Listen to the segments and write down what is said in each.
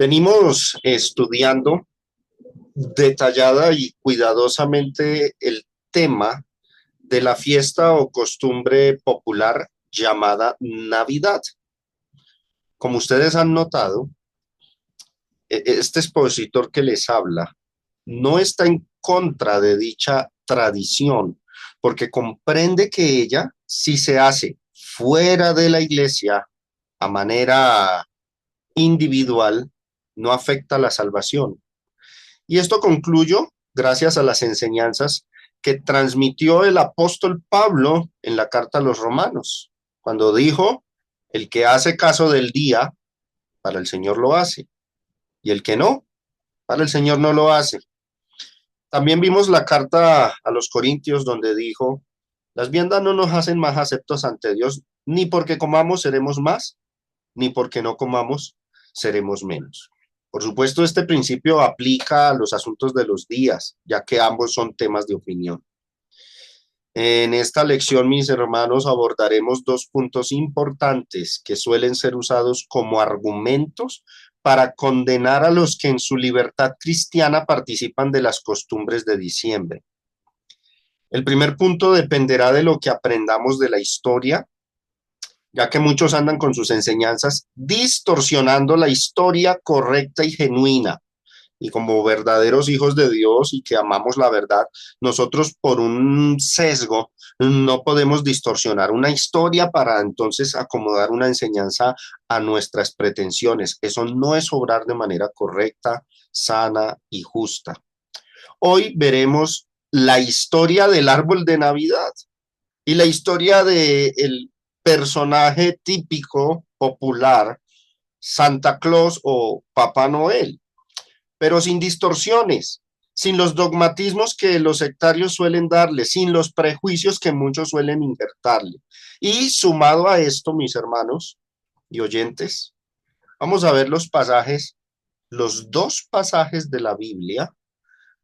Venimos estudiando detallada y cuidadosamente el tema de la fiesta o costumbre popular llamada Navidad. Como ustedes han notado, este expositor que les habla no está en contra de dicha tradición, porque comprende que ella, si se hace fuera de la iglesia a manera individual, no afecta la salvación. Y esto concluyo gracias a las enseñanzas que transmitió el apóstol Pablo en la carta a los romanos, cuando dijo, el que hace caso del día, para el Señor lo hace, y el que no, para el Señor no lo hace. También vimos la carta a los Corintios donde dijo, las viandas no nos hacen más aceptos ante Dios, ni porque comamos seremos más, ni porque no comamos seremos menos. Por supuesto, este principio aplica a los asuntos de los días, ya que ambos son temas de opinión. En esta lección, mis hermanos, abordaremos dos puntos importantes que suelen ser usados como argumentos para condenar a los que en su libertad cristiana participan de las costumbres de diciembre. El primer punto dependerá de lo que aprendamos de la historia, ya que muchos andan con sus enseñanzas distorsionando la historia correcta y genuina. Y como verdaderos hijos de Dios y que amamos la verdad, nosotros por un sesgo no podemos distorsionar una historia para entonces acomodar una enseñanza a nuestras pretensiones. Eso no es obrar de manera correcta, sana y justa. Hoy veremos la historia del árbol de Navidad y la historia del personaje típico, popular, Santa Claus o Papá Noel, pero sin distorsiones, sin los dogmatismos que los sectarios suelen darle, sin los prejuicios que muchos suelen injertarle. Y sumado a esto, mis hermanos y oyentes, vamos a ver los pasajes, los dos pasajes de la Biblia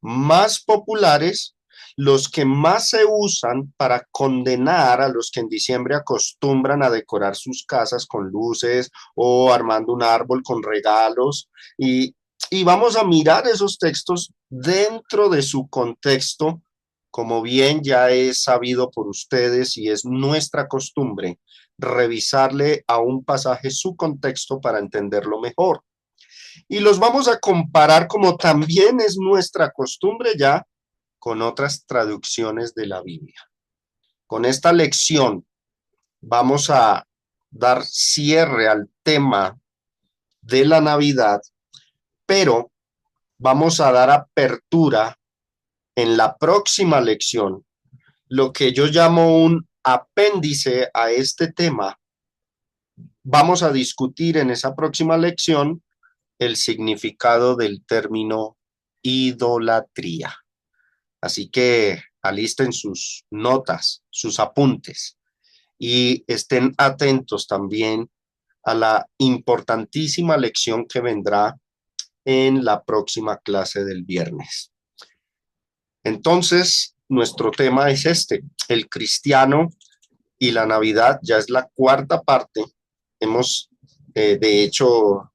más populares, los que más se usan para condenar a los que en diciembre acostumbran a decorar sus casas con luces o armando un árbol con regalos. Y vamos a mirar esos textos dentro de su contexto, como bien ya es sabido por ustedes y es nuestra costumbre, revisarle a un pasaje su contexto para entenderlo mejor. Y los vamos a comparar, como también es nuestra costumbre ya, con otras traducciones de la Biblia. Con esta lección vamos a dar cierre al tema de la Navidad, pero vamos a dar apertura en la próxima lección, lo que yo llamo un apéndice a este tema. Vamos a discutir en esa próxima lección el significado del término idolatría. Así que alisten sus notas, sus apuntes y estén atentos también a la importantísima lección que vendrá en la próxima clase del viernes. Entonces, nuestro tema es este, el cristiano y la Navidad, ya es la cuarta parte. Hemos, de hecho,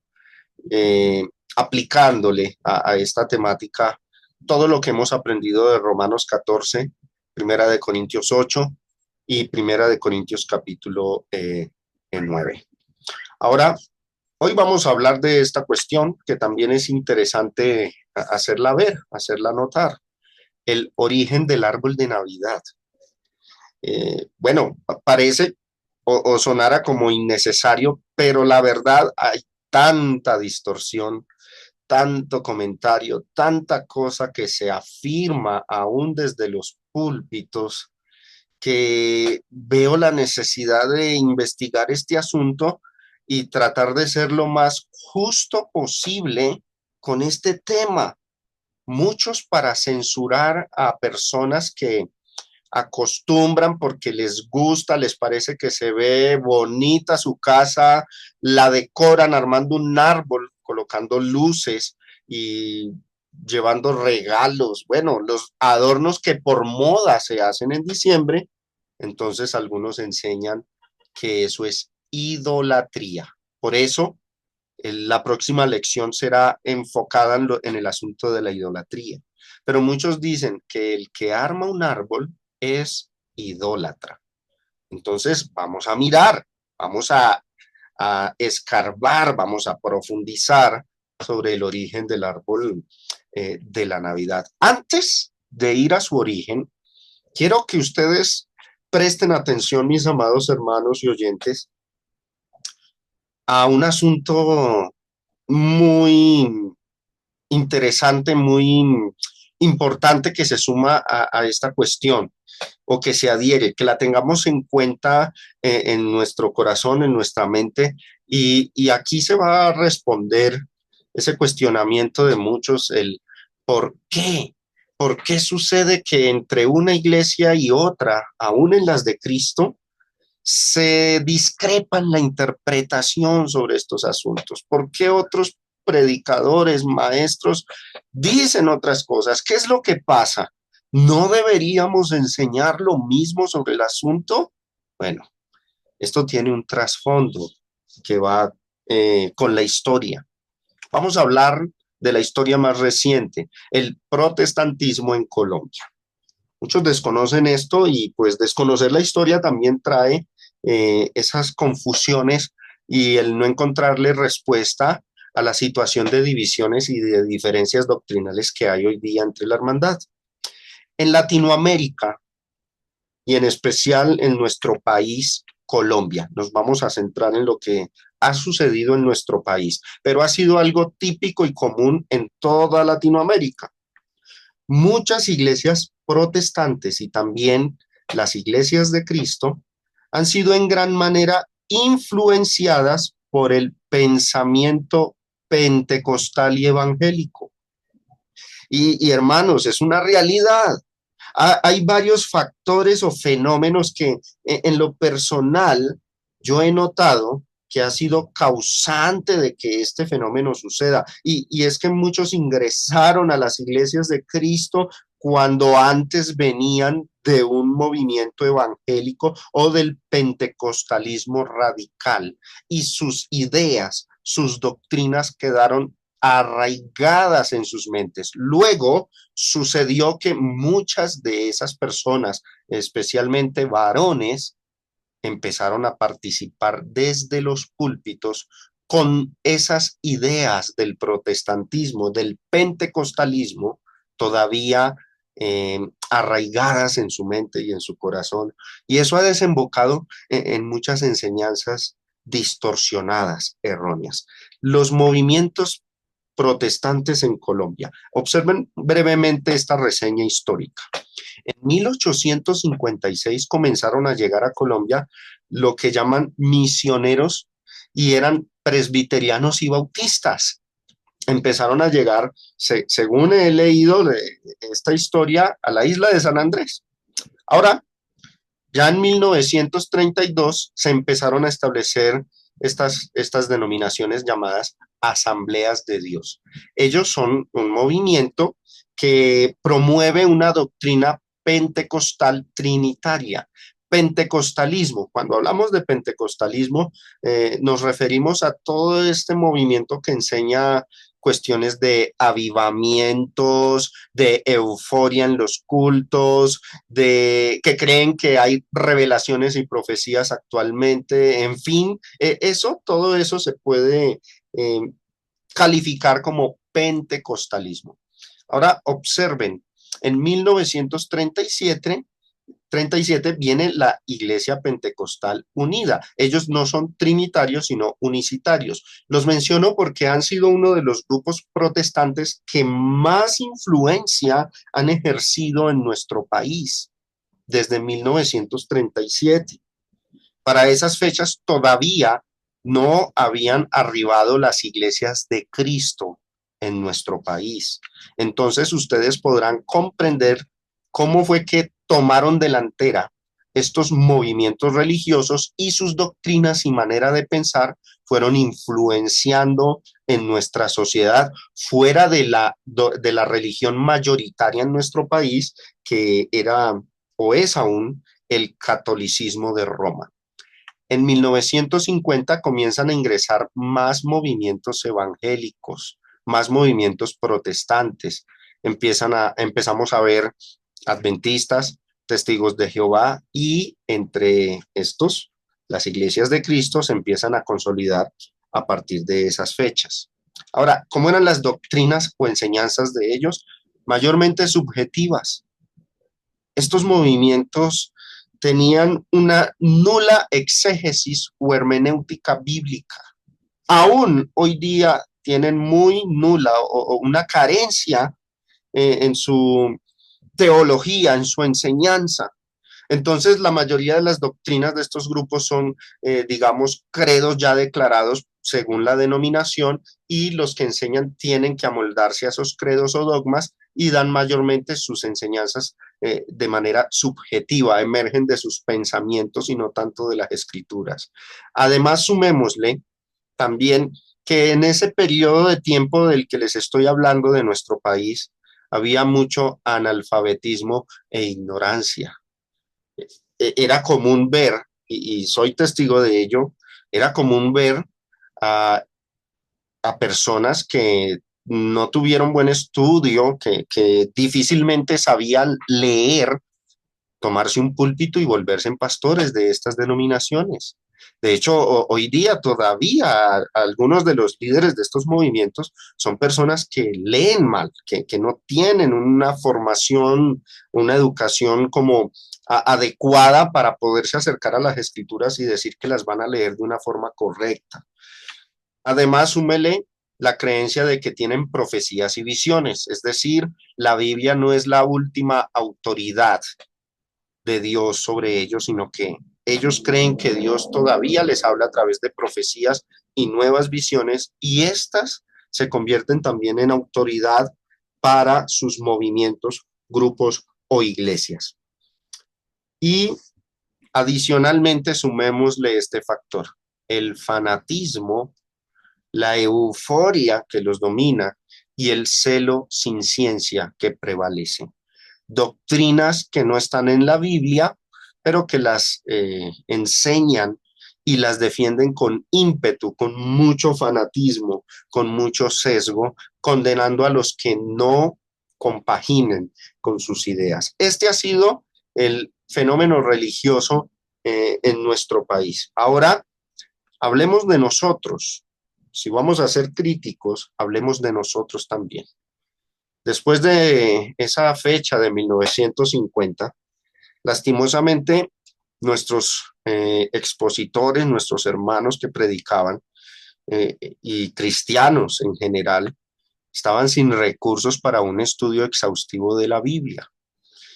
aplicándole a esta temática todo lo que hemos aprendido de Romanos 14, Primera de Corintios 8 y Primera de Corintios capítulo 9. Ahora, hoy vamos a hablar de esta cuestión que también es interesante hacerla ver, hacerla notar, el origen del árbol de Navidad. Bueno, parece o sonara como innecesario, pero la verdad hay tanta distorsión, tanto comentario, tanta cosa que se afirma aún desde los púlpitos, que veo la necesidad de investigar este asunto y tratar de ser lo más justo posible con este tema. Muchos para censurar a personas que acostumbran porque les gusta, les parece que se ve bonita su casa, la decoran armando un árbol, colocando luces y llevando regalos, bueno, los adornos que por moda se hacen en diciembre, entonces algunos enseñan que eso es idolatría. Por eso La próxima lección será enfocada en el asunto de la idolatría. Pero muchos dicen que el que arma un árbol es idólatra. Entonces, vamos a mirar, vamos a escarbar, vamos a profundizar sobre el origen del árbol de la Navidad. Antes de ir a su origen, quiero que ustedes presten atención, mis amados hermanos y oyentes, a un asunto muy interesante, muy importante que se suma a esta cuestión o que se adhiere, que la tengamos en cuenta en nuestro corazón, en nuestra mente, y aquí se va a responder ese cuestionamiento de muchos, el ¿por qué? ¿Por qué sucede que entre una iglesia y otra, aún en las de Cristo, se discrepan la interpretación sobre estos asuntos? ¿Por qué otros predicadores, maestros dicen otras cosas? ¿Qué es lo que pasa? ¿No deberíamos enseñar lo mismo sobre el asunto? Bueno, esto tiene un trasfondo que va con la historia. Vamos a hablar de la historia más reciente, el protestantismo en Colombia. Muchos desconocen esto y pues desconocer la historia también trae esas confusiones y el no encontrarle respuesta a la situación de divisiones y de diferencias doctrinales que hay hoy día entre la hermandad. En Latinoamérica y en especial en nuestro país, Colombia, nos vamos a centrar en lo que ha sucedido en nuestro país, pero ha sido algo típico y común en toda Latinoamérica. Muchas iglesias protestantes y también las iglesias de Cristo han sido en gran manera influenciadas por el pensamiento pentecostal y evangélico. Y hermanos, es una realidad. Hay varios factores o fenómenos que en lo personal yo he notado que ha sido causante de que este fenómeno suceda. Y es que muchos ingresaron a las iglesias de Cristo cuando antes venían de un movimiento evangélico o del pentecostalismo radical y sus ideas, sus doctrinas quedaron arraigadas en sus mentes. Luego sucedió que muchas de esas personas, especialmente varones, empezaron a participar desde los púlpitos con esas ideas del protestantismo, del pentecostalismo, todavía arraigadas en su mente y en su corazón. Y eso ha desembocado en muchas enseñanzas distorsionadas, erróneas. Los movimientos protestantes en Colombia. Observen brevemente esta reseña histórica. En 1856 comenzaron a llegar a Colombia lo que llaman misioneros y eran presbiterianos y bautistas. Empezaron a llegar, según he leído de esta historia, a la isla de San Andrés. Ahora, ya en 1932 se empezaron a establecer estas denominaciones llamadas asambleas de Dios. Ellos son un movimiento que promueve una doctrina pentecostal trinitaria. Pentecostalismo, cuando hablamos de pentecostalismo, nos referimos a todo este movimiento que enseña cuestiones de avivamientos, de euforia en los cultos, de que creen que hay revelaciones y profecías actualmente, en fin, todo eso se puede eh, calificar como pentecostalismo. Ahora observen, en 1937 viene la Iglesia Pentecostal Unida. Ellos no son trinitarios, sino unicitarios. Los menciono porque han sido uno de los grupos protestantes que más influencia han ejercido en nuestro país desde 1937. Para esas fechas todavía no habían arribado las iglesias de Cristo en nuestro país. Entonces ustedes podrán comprender cómo fue que tomaron delantera estos movimientos religiosos y sus doctrinas y manera de pensar fueron influenciando en nuestra sociedad fuera de la religión mayoritaria en nuestro país, que era o es aún el catolicismo de Roma. En 1950 comienzan a ingresar más movimientos evangélicos, más movimientos protestantes. Empezamos a ver adventistas, testigos de Jehová y entre estos, las iglesias de Cristo se empiezan a consolidar a partir de esas fechas. Ahora, ¿cómo eran las doctrinas o enseñanzas de ellos? Mayormente subjetivas. Estos movimientos tenían una nula exégesis o hermenéutica bíblica. Aún hoy día tienen muy nula o una carencia en su teología, en su enseñanza. Entonces, la mayoría de las doctrinas de estos grupos son, digamos, credos ya declarados según la denominación, y los que enseñan tienen que amoldarse a esos credos o dogmas y dan mayormente sus enseñanzas de manera subjetiva, emergen de sus pensamientos y no tanto de las escrituras. Además, sumémosle también que en ese periodo de tiempo del que les estoy hablando de nuestro país, había mucho analfabetismo e ignorancia. Era común ver, y soy testigo de ello, era común ver a, a personas que no tuvieron buen estudio, que difícilmente sabían leer, tomarse un púlpito y volverse en pastores de estas denominaciones. De hecho, hoy día todavía algunos de los líderes de estos movimientos son personas que leen mal, que no tienen una formación, una educación como adecuada para poderse acercar a las escrituras y decir que las van a leer de una forma correcta. Además, súmele la creencia de que tienen profecías y visiones, es decir, la Biblia no es la última autoridad de Dios sobre ellos, sino que ellos creen que Dios todavía les habla a través de profecías y nuevas visiones, y estas se convierten también en autoridad para sus movimientos, grupos o iglesias. Y adicionalmente sumémosle este factor, el fanatismo, la euforia que los domina y el celo sin ciencia que prevalece. Doctrinas que no están en la Biblia, pero que las enseñan y las defienden con ímpetu, con mucho fanatismo, con mucho sesgo, condenando a los que no compaginen con sus ideas. Este ha sido el fenómeno religioso en nuestro país. Ahora, hablemos de nosotros. Si vamos a ser críticos, hablemos de nosotros también. Después de esa fecha de 1950, lastimosamente, nuestros expositores, nuestros hermanos que predicaban y cristianos en general, estaban sin recursos para un estudio exhaustivo de la Biblia.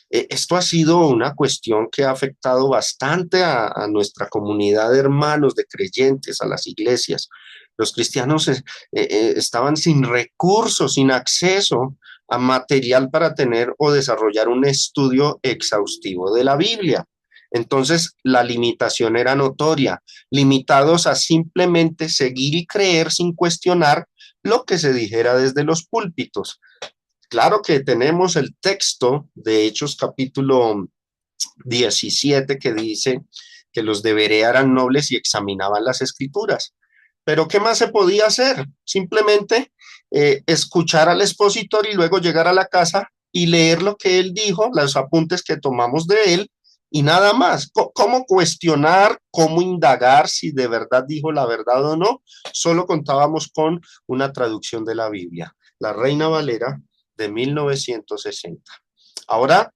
Esto ha sido una cuestión que ha afectado bastante a nuestra comunidad de hermanos, de creyentes, a las iglesias. Los cristianos estaban sin recursos, sin acceso a material para tener o desarrollar un estudio exhaustivo de la Biblia. Entonces, la limitación era notoria, limitados a simplemente seguir y creer sin cuestionar lo que se dijera desde los púlpitos. Claro que tenemos el texto de Hechos capítulo 17 que dice que los de Berea eran nobles y examinaban las escrituras. Pero ¿qué más se podía hacer? Simplemente escuchar al expositor y luego llegar a la casa y leer lo que él dijo, los apuntes que tomamos de él y nada más. ¿Cómo cuestionar, cómo indagar si de verdad dijo la verdad o no? Solo contábamos con una traducción de la Biblia, la Reina Valera de 1960. Ahora,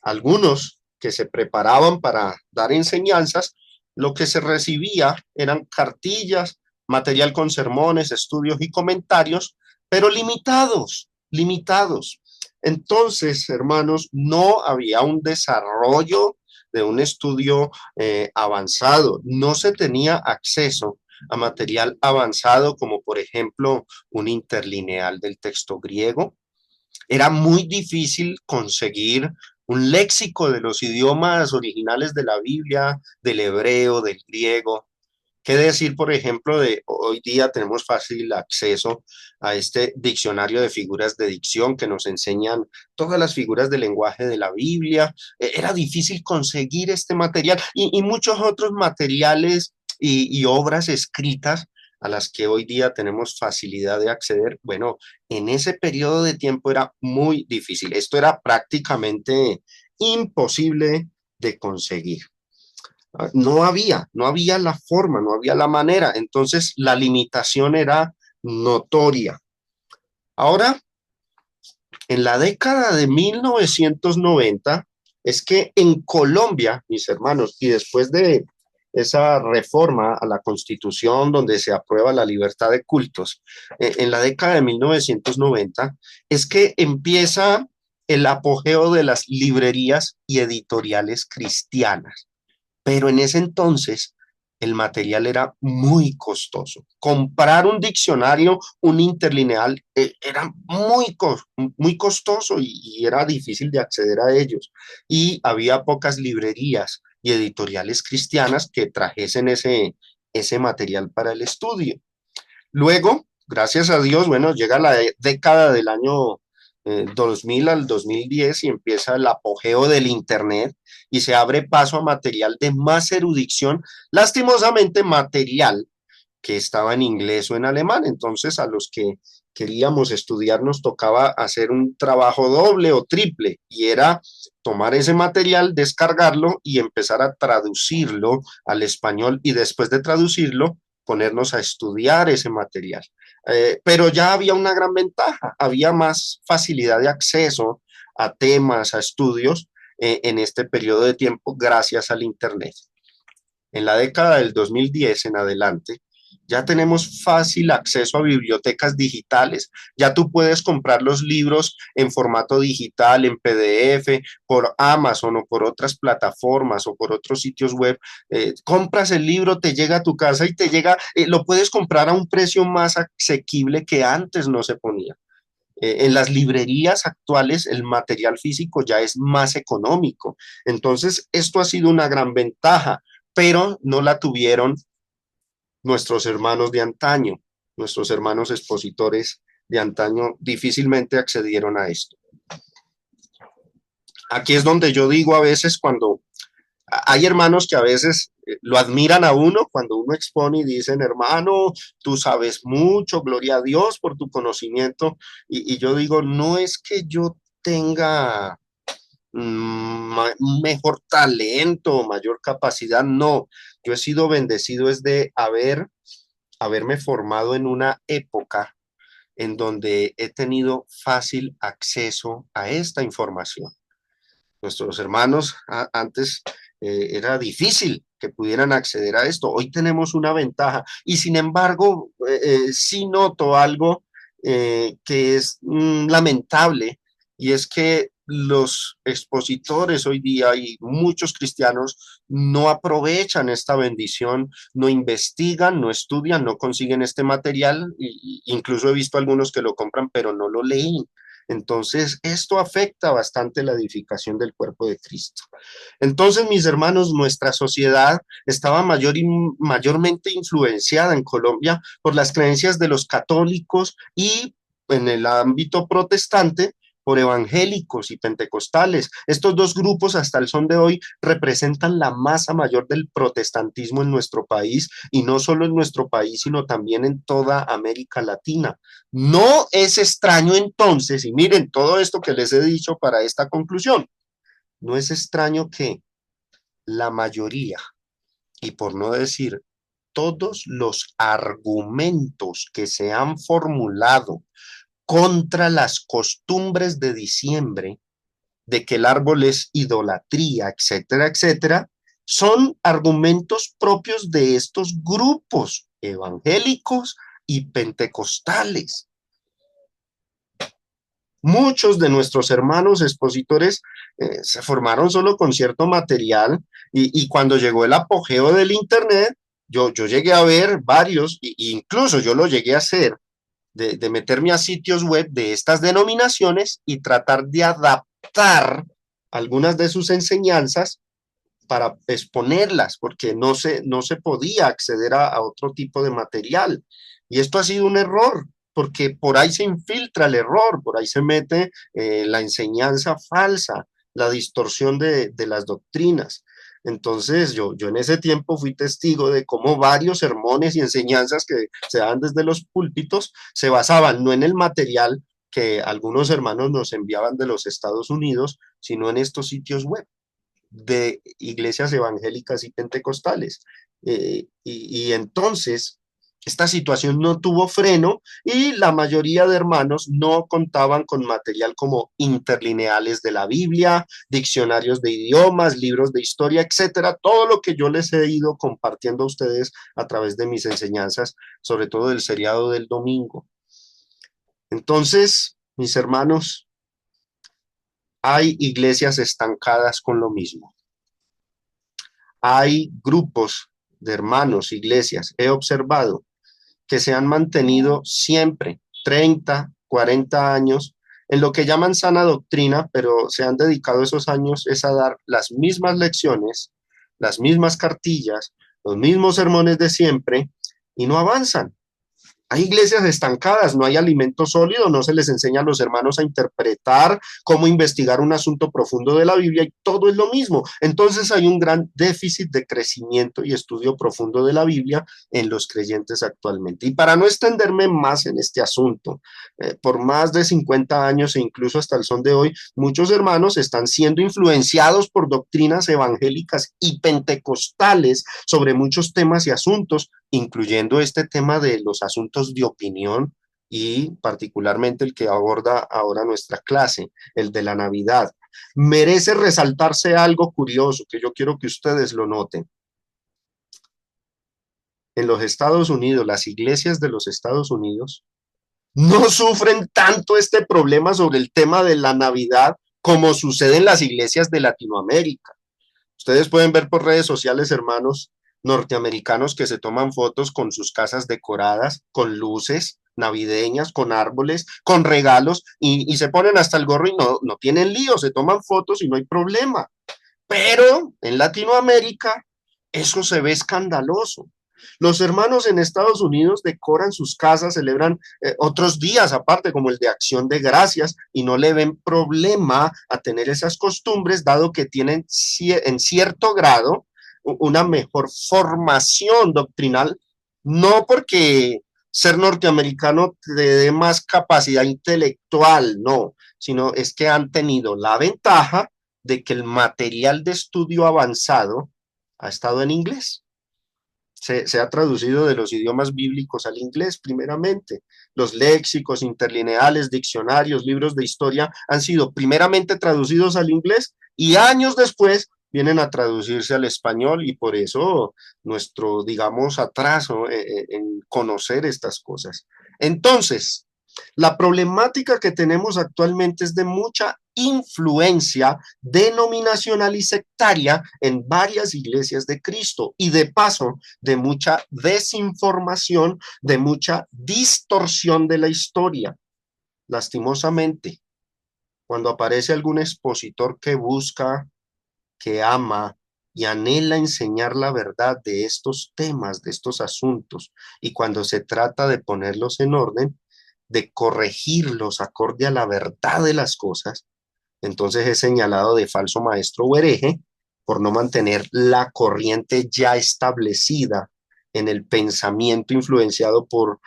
algunos que se preparaban para dar enseñanzas, lo que se recibía eran cartillas, material con sermones, estudios y comentarios, pero limitados, limitados. Entonces, hermanos, no había un desarrollo de un estudio avanzado, no se tenía acceso a material avanzado como por ejemplo un interlineal del texto griego. Era muy difícil conseguir un léxico de los idiomas originales de la Biblia, del hebreo, del griego. ¿Qué decir, por ejemplo, de hoy día tenemos fácil acceso a este diccionario de figuras de dicción que nos enseñan todas las figuras de lenguaje de la Biblia? Era difícil conseguir este material y muchos otros materiales y obras escritas a las que hoy día tenemos facilidad de acceder. Bueno, en ese periodo de tiempo era muy difícil. Esto era prácticamente imposible de conseguir. No había la forma, no había la manera. Entonces, la limitación era notoria. Ahora, en la década de 1990, es que en Colombia, mis hermanos, y después de esa reforma a la Constitución donde se aprueba la libertad de cultos, en la década de 1990, es que empieza el apogeo de las librerías y editoriales cristianas. Pero en ese entonces el material era muy costoso. Comprar un diccionario, un interlineal, era muy costoso y era difícil de acceder a ellos. Y había pocas librerías y editoriales cristianas que trajesen ese material para el estudio. Luego, gracias a Dios, bueno, llega la década del año 2000 al 2010 y empieza el apogeo del Internet y se abre paso a material de más erudición, lastimosamente material que estaba en inglés o en alemán. Entonces, a los que queríamos estudiar nos tocaba hacer un trabajo doble o triple y era tomar ese material, descargarlo y empezar a traducirlo al español y después de traducirlo, ponernos a estudiar ese material. Pero ya había una gran ventaja, había más facilidad de acceso a temas, a estudios en este periodo de tiempo gracias al Internet. En la década del 2010 en adelante, ya tenemos fácil acceso a bibliotecas digitales. Ya tú puedes comprar los libros en formato digital, en PDF, por Amazon o por otras plataformas o por otros sitios web. Compras el libro, te llega a tu casa y te llega, lo puedes comprar a un precio más asequible que antes no se ponía. En las librerías actuales el material físico ya es más económico. Entonces, esto ha sido una gran ventaja, pero no la tuvieron nuestros hermanos de antaño, nuestros hermanos expositores de antaño difícilmente accedieron a esto. Aquí es donde yo digo a veces cuando hay hermanos que a veces lo admiran a uno cuando uno expone y dicen, hermano, tú sabes mucho, gloria a Dios por tu conocimiento. Y yo digo, no es que yo tenga mejor talento, mayor capacidad, no. Yo he sido bendecido es de haberme formado en una época en donde he tenido fácil acceso a esta información. Nuestros hermanos antes era difícil que pudieran acceder a esto. Hoy tenemos una ventaja y sin embargo sí noto algo que es lamentable y es que los expositores hoy día y muchos cristianos no aprovechan esta bendición, no investigan, no estudian, no consiguen este material, incluso he visto algunos que lo compran pero no lo leen. Entonces, esto afecta bastante la edificación del cuerpo de Cristo. Entonces, mis hermanos, nuestra sociedad estaba mayormente influenciada en Colombia por las creencias de los católicos y en el ámbito protestante por evangélicos y pentecostales. Estos dos grupos hasta el son de hoy representan la masa mayor del protestantismo en nuestro país y no solo en nuestro país, sino también en toda América Latina. No es extraño entonces, y miren todo esto que les he dicho para esta conclusión, no es extraño que la mayoría, y por no decir todos los argumentos que se han formulado contra las costumbres de diciembre, de que el árbol es idolatría, etcétera, etcétera, son argumentos propios de estos grupos evangélicos y pentecostales. Muchos de nuestros hermanos expositores se formaron solo con cierto material y cuando llegó el apogeo del Internet, yo llegué a ver varios, incluso yo lo llegué a hacer, de meterme a sitios web de estas denominaciones y tratar de adaptar algunas de sus enseñanzas para exponerlas, porque no se podía acceder a otro tipo de material. Y esto ha sido un error, porque por ahí se infiltra el error, por ahí se mete la enseñanza falsa, la distorsión de las doctrinas. Entonces, yo en ese tiempo fui testigo de cómo varios sermones y enseñanzas que se dan desde los púlpitos se basaban no en el material que algunos hermanos nos enviaban de los Estados Unidos, sino en estos sitios web de iglesias evangélicas y pentecostales. Y entonces esta situación no tuvo freno y la mayoría de hermanos no contaban con material como interlineales de la Biblia, diccionarios de idiomas, libros de historia, etcétera, todo lo que yo les he ido compartiendo a ustedes a través de mis enseñanzas, sobre todo del seriado del domingo. Entonces, mis hermanos, hay iglesias estancadas con lo mismo. Hay grupos de hermanos, iglesias, he observado, que se han mantenido siempre 30, 40 años en lo que llaman sana doctrina, pero se han dedicado esos años es a dar las mismas lecciones, las mismas cartillas, los mismos sermones de siempre y no avanzan. Hay iglesias estancadas, no hay alimento sólido, no se les enseña a los hermanos a interpretar, cómo investigar un asunto profundo de la Biblia y todo es lo mismo. Entonces hay un gran déficit de crecimiento y estudio profundo de la Biblia en los creyentes actualmente. Y para no extenderme más en este asunto, por más de 50 años e incluso hasta el son de hoy, muchos hermanos están siendo influenciados por doctrinas evangélicas y pentecostales sobre muchos temas y asuntos incluyendo este tema de los asuntos de opinión y particularmente el que aborda ahora nuestra clase, el de la Navidad. Merece resaltarse algo curioso que yo quiero que ustedes lo noten. En los Estados Unidos, las iglesias de los Estados Unidos no sufren tanto este problema sobre el tema de la Navidad como sucede en las iglesias de Latinoamérica. Ustedes pueden ver por redes sociales, hermanos norteamericanos, que se toman fotos con sus casas decoradas, con luces navideñas, con árboles, con regalos, y se ponen hasta el gorro y no tienen lío, se toman fotos y no hay problema. Pero en Latinoamérica eso se ve escandaloso. Los hermanos en Estados Unidos decoran sus casas, celebran otros días aparte, como el de Acción de Gracias, y no le ven problema a tener esas costumbres, dado que tienen en cierto grado una mejor formación doctrinal, no porque ser norteamericano te dé más capacidad intelectual, no, sino es que han tenido la ventaja de que el material de estudio avanzado ha estado en inglés. Se ha traducido de los idiomas bíblicos al inglés primeramente. Los léxicos, interlineales, diccionarios, libros de historia han sido primeramente traducidos al inglés y años después vienen a traducirse al español y por eso nuestro, digamos, atraso en conocer estas cosas. Entonces, la problemática que tenemos actualmente es de mucha influencia denominacional y sectaria en varias iglesias de Cristo y de paso de mucha desinformación, de mucha distorsión de la historia. Lastimosamente, cuando aparece algún expositor que busca, que ama y anhela enseñar la verdad de estos temas, de estos asuntos, y cuando se trata de ponerlos en orden, de corregirlos acorde a la verdad de las cosas, entonces es señalado de falso maestro o hereje por no mantener la corriente ya establecida en el pensamiento influenciado por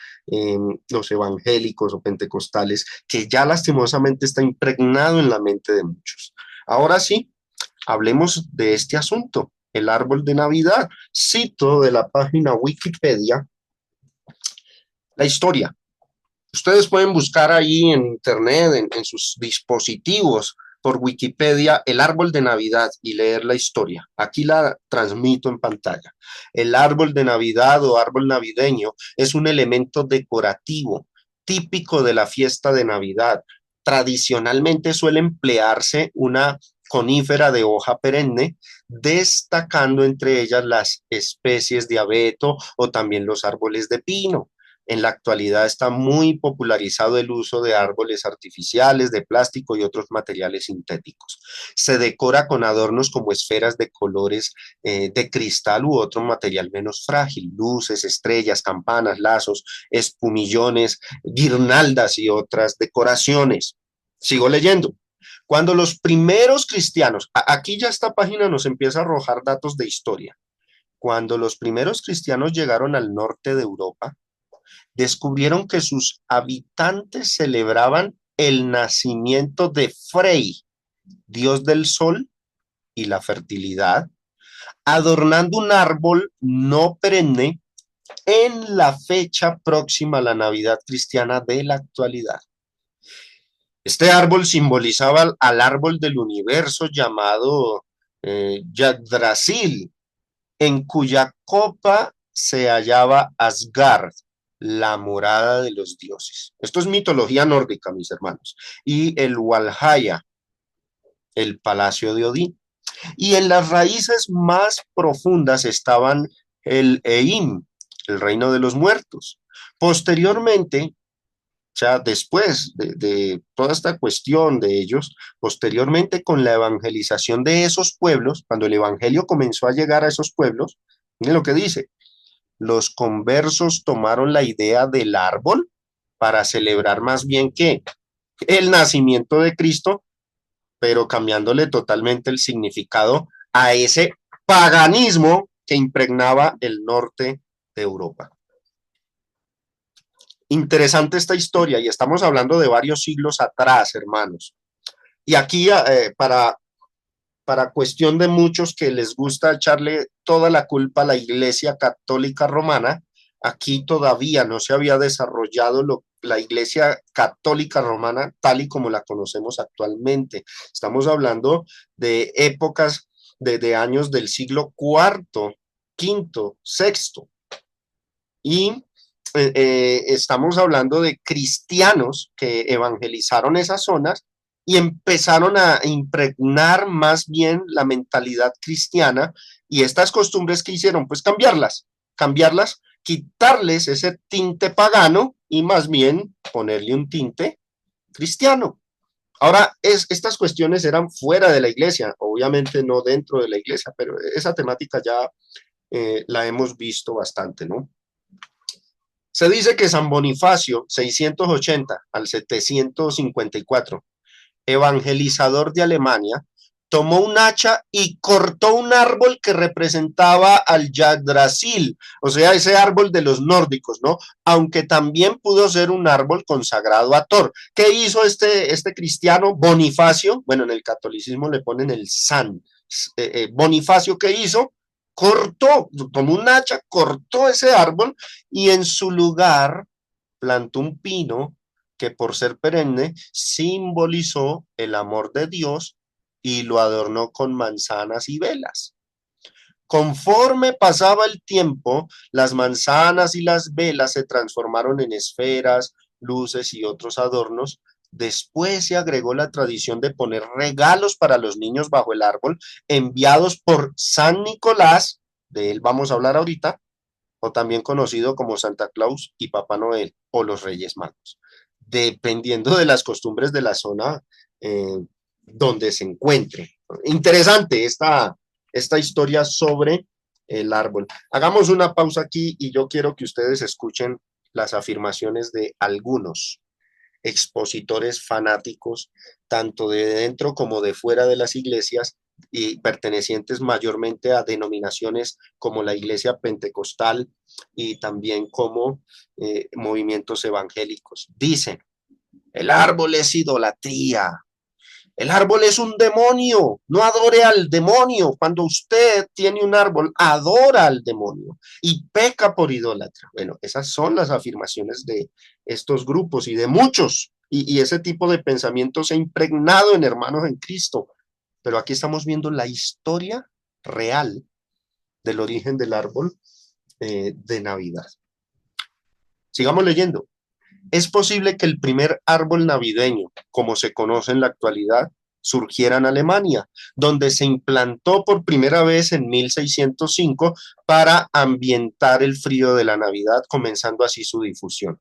los evangélicos o pentecostales, que ya lastimosamente está impregnado en la mente de muchos. Ahora sí, hablemos de este asunto, el árbol de Navidad. Cito de la página Wikipedia la historia. Ustedes pueden buscar ahí en internet, en sus dispositivos, por Wikipedia, el árbol de Navidad y leer la historia. Aquí la transmito en pantalla. El árbol de Navidad o árbol navideño es un elemento decorativo típico de la fiesta de Navidad. Tradicionalmente suele emplearse una conífera de hoja perenne, destacando entre ellas las especies de abeto o también los árboles de pino. En la actualidad está muy popularizado el uso de árboles artificiales, de plástico y otros materiales sintéticos. Se decora con adornos como esferas de colores de cristal u otro material menos frágil, luces, estrellas, campanas, lazos, espumillones, guirnaldas y otras decoraciones. Sigo leyendo. Cuando los primeros cristianos, aquí ya esta página nos empieza a arrojar datos de historia. Cuando los primeros cristianos llegaron al norte de Europa, descubrieron que sus habitantes celebraban el nacimiento de Frey, dios del sol y la fertilidad, adornando un árbol no perenne en la fecha próxima a la Navidad cristiana de la actualidad. Este árbol simbolizaba al árbol del universo llamado Yggdrasil, en cuya copa se hallaba Asgard, la morada de los dioses. Esto es mitología nórdica, mis hermanos. Y el Valhalla, el palacio de Odín. Y en las raíces más profundas estaban el Eim, el reino de los muertos. Posteriormente, ya después de toda esta cuestión de ellos, posteriormente con la evangelización de esos pueblos, cuando el evangelio comenzó a llegar a esos pueblos, miren lo que dice, los conversos tomaron la idea del árbol para celebrar más bien que el nacimiento de Cristo, pero cambiándole totalmente el significado a ese paganismo que impregnaba el norte de Europa. Interesante esta historia y estamos hablando de varios siglos atrás, hermanos. Y aquí, para cuestión de muchos que les gusta echarle toda la culpa a la Iglesia Católica Romana, aquí todavía no se había desarrollado la Iglesia Católica Romana tal y como la conocemos actualmente. Estamos hablando de épocas, de años del siglo IV, V, VI. Y estamos hablando de cristianos que evangelizaron esas zonas y empezaron a impregnar más bien la mentalidad cristiana y estas costumbres que hicieron, pues cambiarlas, quitarles ese tinte pagano y más bien ponerle un tinte cristiano. Ahora, estas cuestiones eran fuera de la iglesia, obviamente no dentro de la iglesia, pero esa temática ya la hemos visto bastante, ¿no? Se dice que San Bonifacio, 680 al 754, evangelizador de Alemania, tomó un hacha y cortó un árbol que representaba al Yggdrasil, o sea, ese árbol de los nórdicos, ¿no? Aunque también pudo ser un árbol consagrado a Thor. ¿Qué hizo este cristiano Bonifacio? Bueno, en el catolicismo le ponen el san. Bonifacio, ¿qué hizo? Tomó un hacha, cortó ese árbol y en su lugar plantó un pino que por ser perenne simbolizó el amor de Dios y lo adornó con manzanas y velas. Conforme pasaba el tiempo, las manzanas y las velas se transformaron en esferas, luces y otros adornos. Después se agregó la tradición de poner regalos para los niños bajo el árbol, enviados por San Nicolás, de él vamos a hablar ahorita, o también conocido como Santa Claus y Papá Noel, o los Reyes Magos, dependiendo de las costumbres de la zona donde se encuentre. Interesante esta historia sobre el árbol. Hagamos una pausa aquí y yo quiero que ustedes escuchen las afirmaciones de algunos expositores fanáticos, tanto de dentro como de fuera de las iglesias y pertenecientes mayormente a denominaciones como la Iglesia Pentecostal y también como movimientos evangélicos. Dicen, el árbol es idolatría, el árbol es un demonio, no adore al demonio. Cuando usted tiene un árbol, adora al demonio y peca por idólatra. Bueno, esas son las afirmaciones de estos grupos y de muchos. Y ese tipo de pensamiento se ha impregnado en hermanos en Cristo. Pero aquí estamos viendo la historia real del origen del árbol de Navidad. Sigamos leyendo. Es posible que el primer árbol navideño, como se conoce en la actualidad, surgiera en Alemania, donde se implantó por primera vez en 1605 para ambientar el frío de la Navidad, comenzando así su difusión.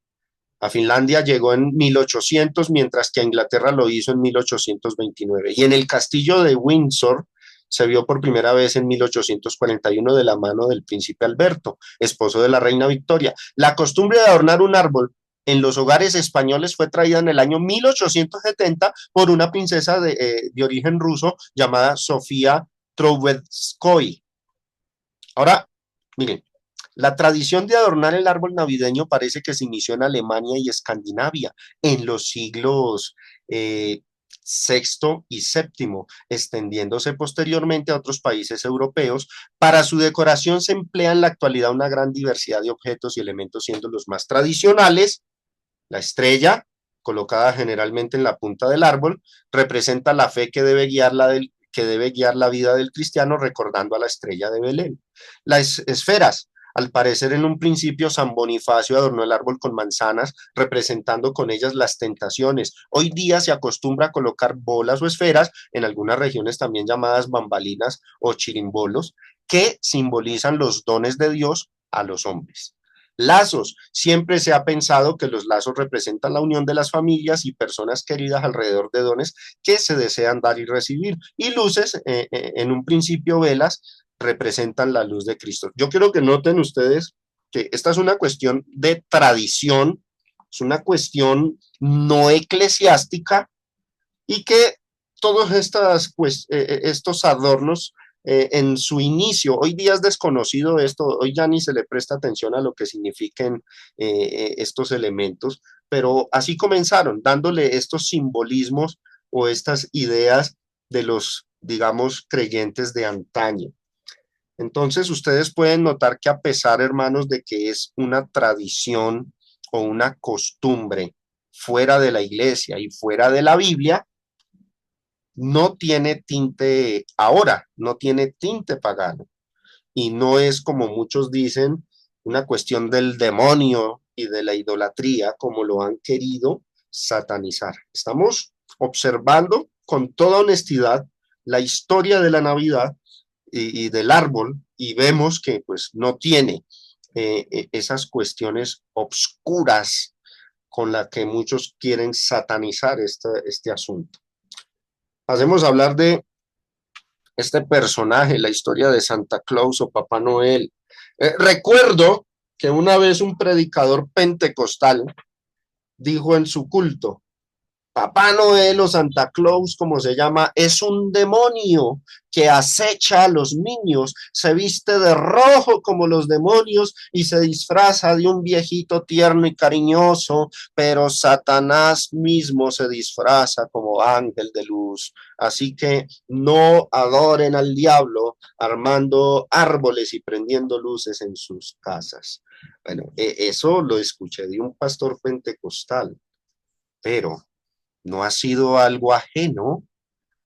A Finlandia llegó en 1800, mientras que a Inglaterra lo hizo en 1829. Y en el castillo de Windsor se vio por primera vez en 1841 de la mano del príncipe Alberto, esposo de la reina Victoria. La costumbre de adornar un árbol en los hogares españoles fue traída en el año 1870 por una princesa de origen ruso llamada Sofía Troubetskoy. Ahora, miren, la tradición de adornar el árbol navideño parece que se inició en Alemania y Escandinavia en los siglos sexto y séptimo, extendiéndose posteriormente a otros países europeos. Para su decoración se emplea en la actualidad una gran diversidad de objetos y elementos, siendo los más tradicionales la estrella, colocada generalmente en la punta del árbol, representa la fe que debe guiar la vida del cristiano, recordando a la estrella de Belén. Las esferas, al parecer en un principio San Bonifacio adornó el árbol con manzanas, representando con ellas las tentaciones. Hoy día se acostumbra a colocar bolas o esferas, en algunas regiones también llamadas bambalinas o chirimbolos, que simbolizan los dones de Dios a los hombres. Lazos. Siempre se ha pensado que los lazos representan la unión de las familias y personas queridas alrededor de dones que se desean dar y recibir. Y luces, en un principio velas, representan la luz de Cristo. Yo quiero que noten ustedes que esta es una cuestión de tradición, es una cuestión no eclesiástica y que todos estos adornos en su inicio, hoy día es desconocido esto, hoy ya ni se le presta atención a lo que signifiquen estos elementos, pero así comenzaron, dándole estos simbolismos o estas ideas de los, digamos, creyentes de antaño. Entonces, ustedes pueden notar que a pesar, hermanos, de que es una tradición o una costumbre fuera de la iglesia y fuera de la Biblia, no tiene tinte ahora, no tiene tinte pagano. Y no es, como muchos dicen, una cuestión del demonio y de la idolatría, como lo han querido satanizar. Estamos observando con toda honestidad la historia de la Navidad y del árbol y vemos que pues no tiene esas cuestiones obscuras con las que muchos quieren satanizar este asunto. Pasemos a hablar de este personaje, la historia de Santa Claus o Papá Noel. Recuerdo que una vez un predicador pentecostal dijo en su culto, Papá Noel o Santa Claus, como se llama, es un demonio que acecha a los niños, se viste de rojo como los demonios y se disfraza de un viejito tierno y cariñoso, pero Satanás mismo se disfraza como ángel de luz. Así que no adoren al diablo armando árboles y prendiendo luces en sus casas. Bueno, eso lo escuché de un pastor pentecostal, pero no ha sido algo ajeno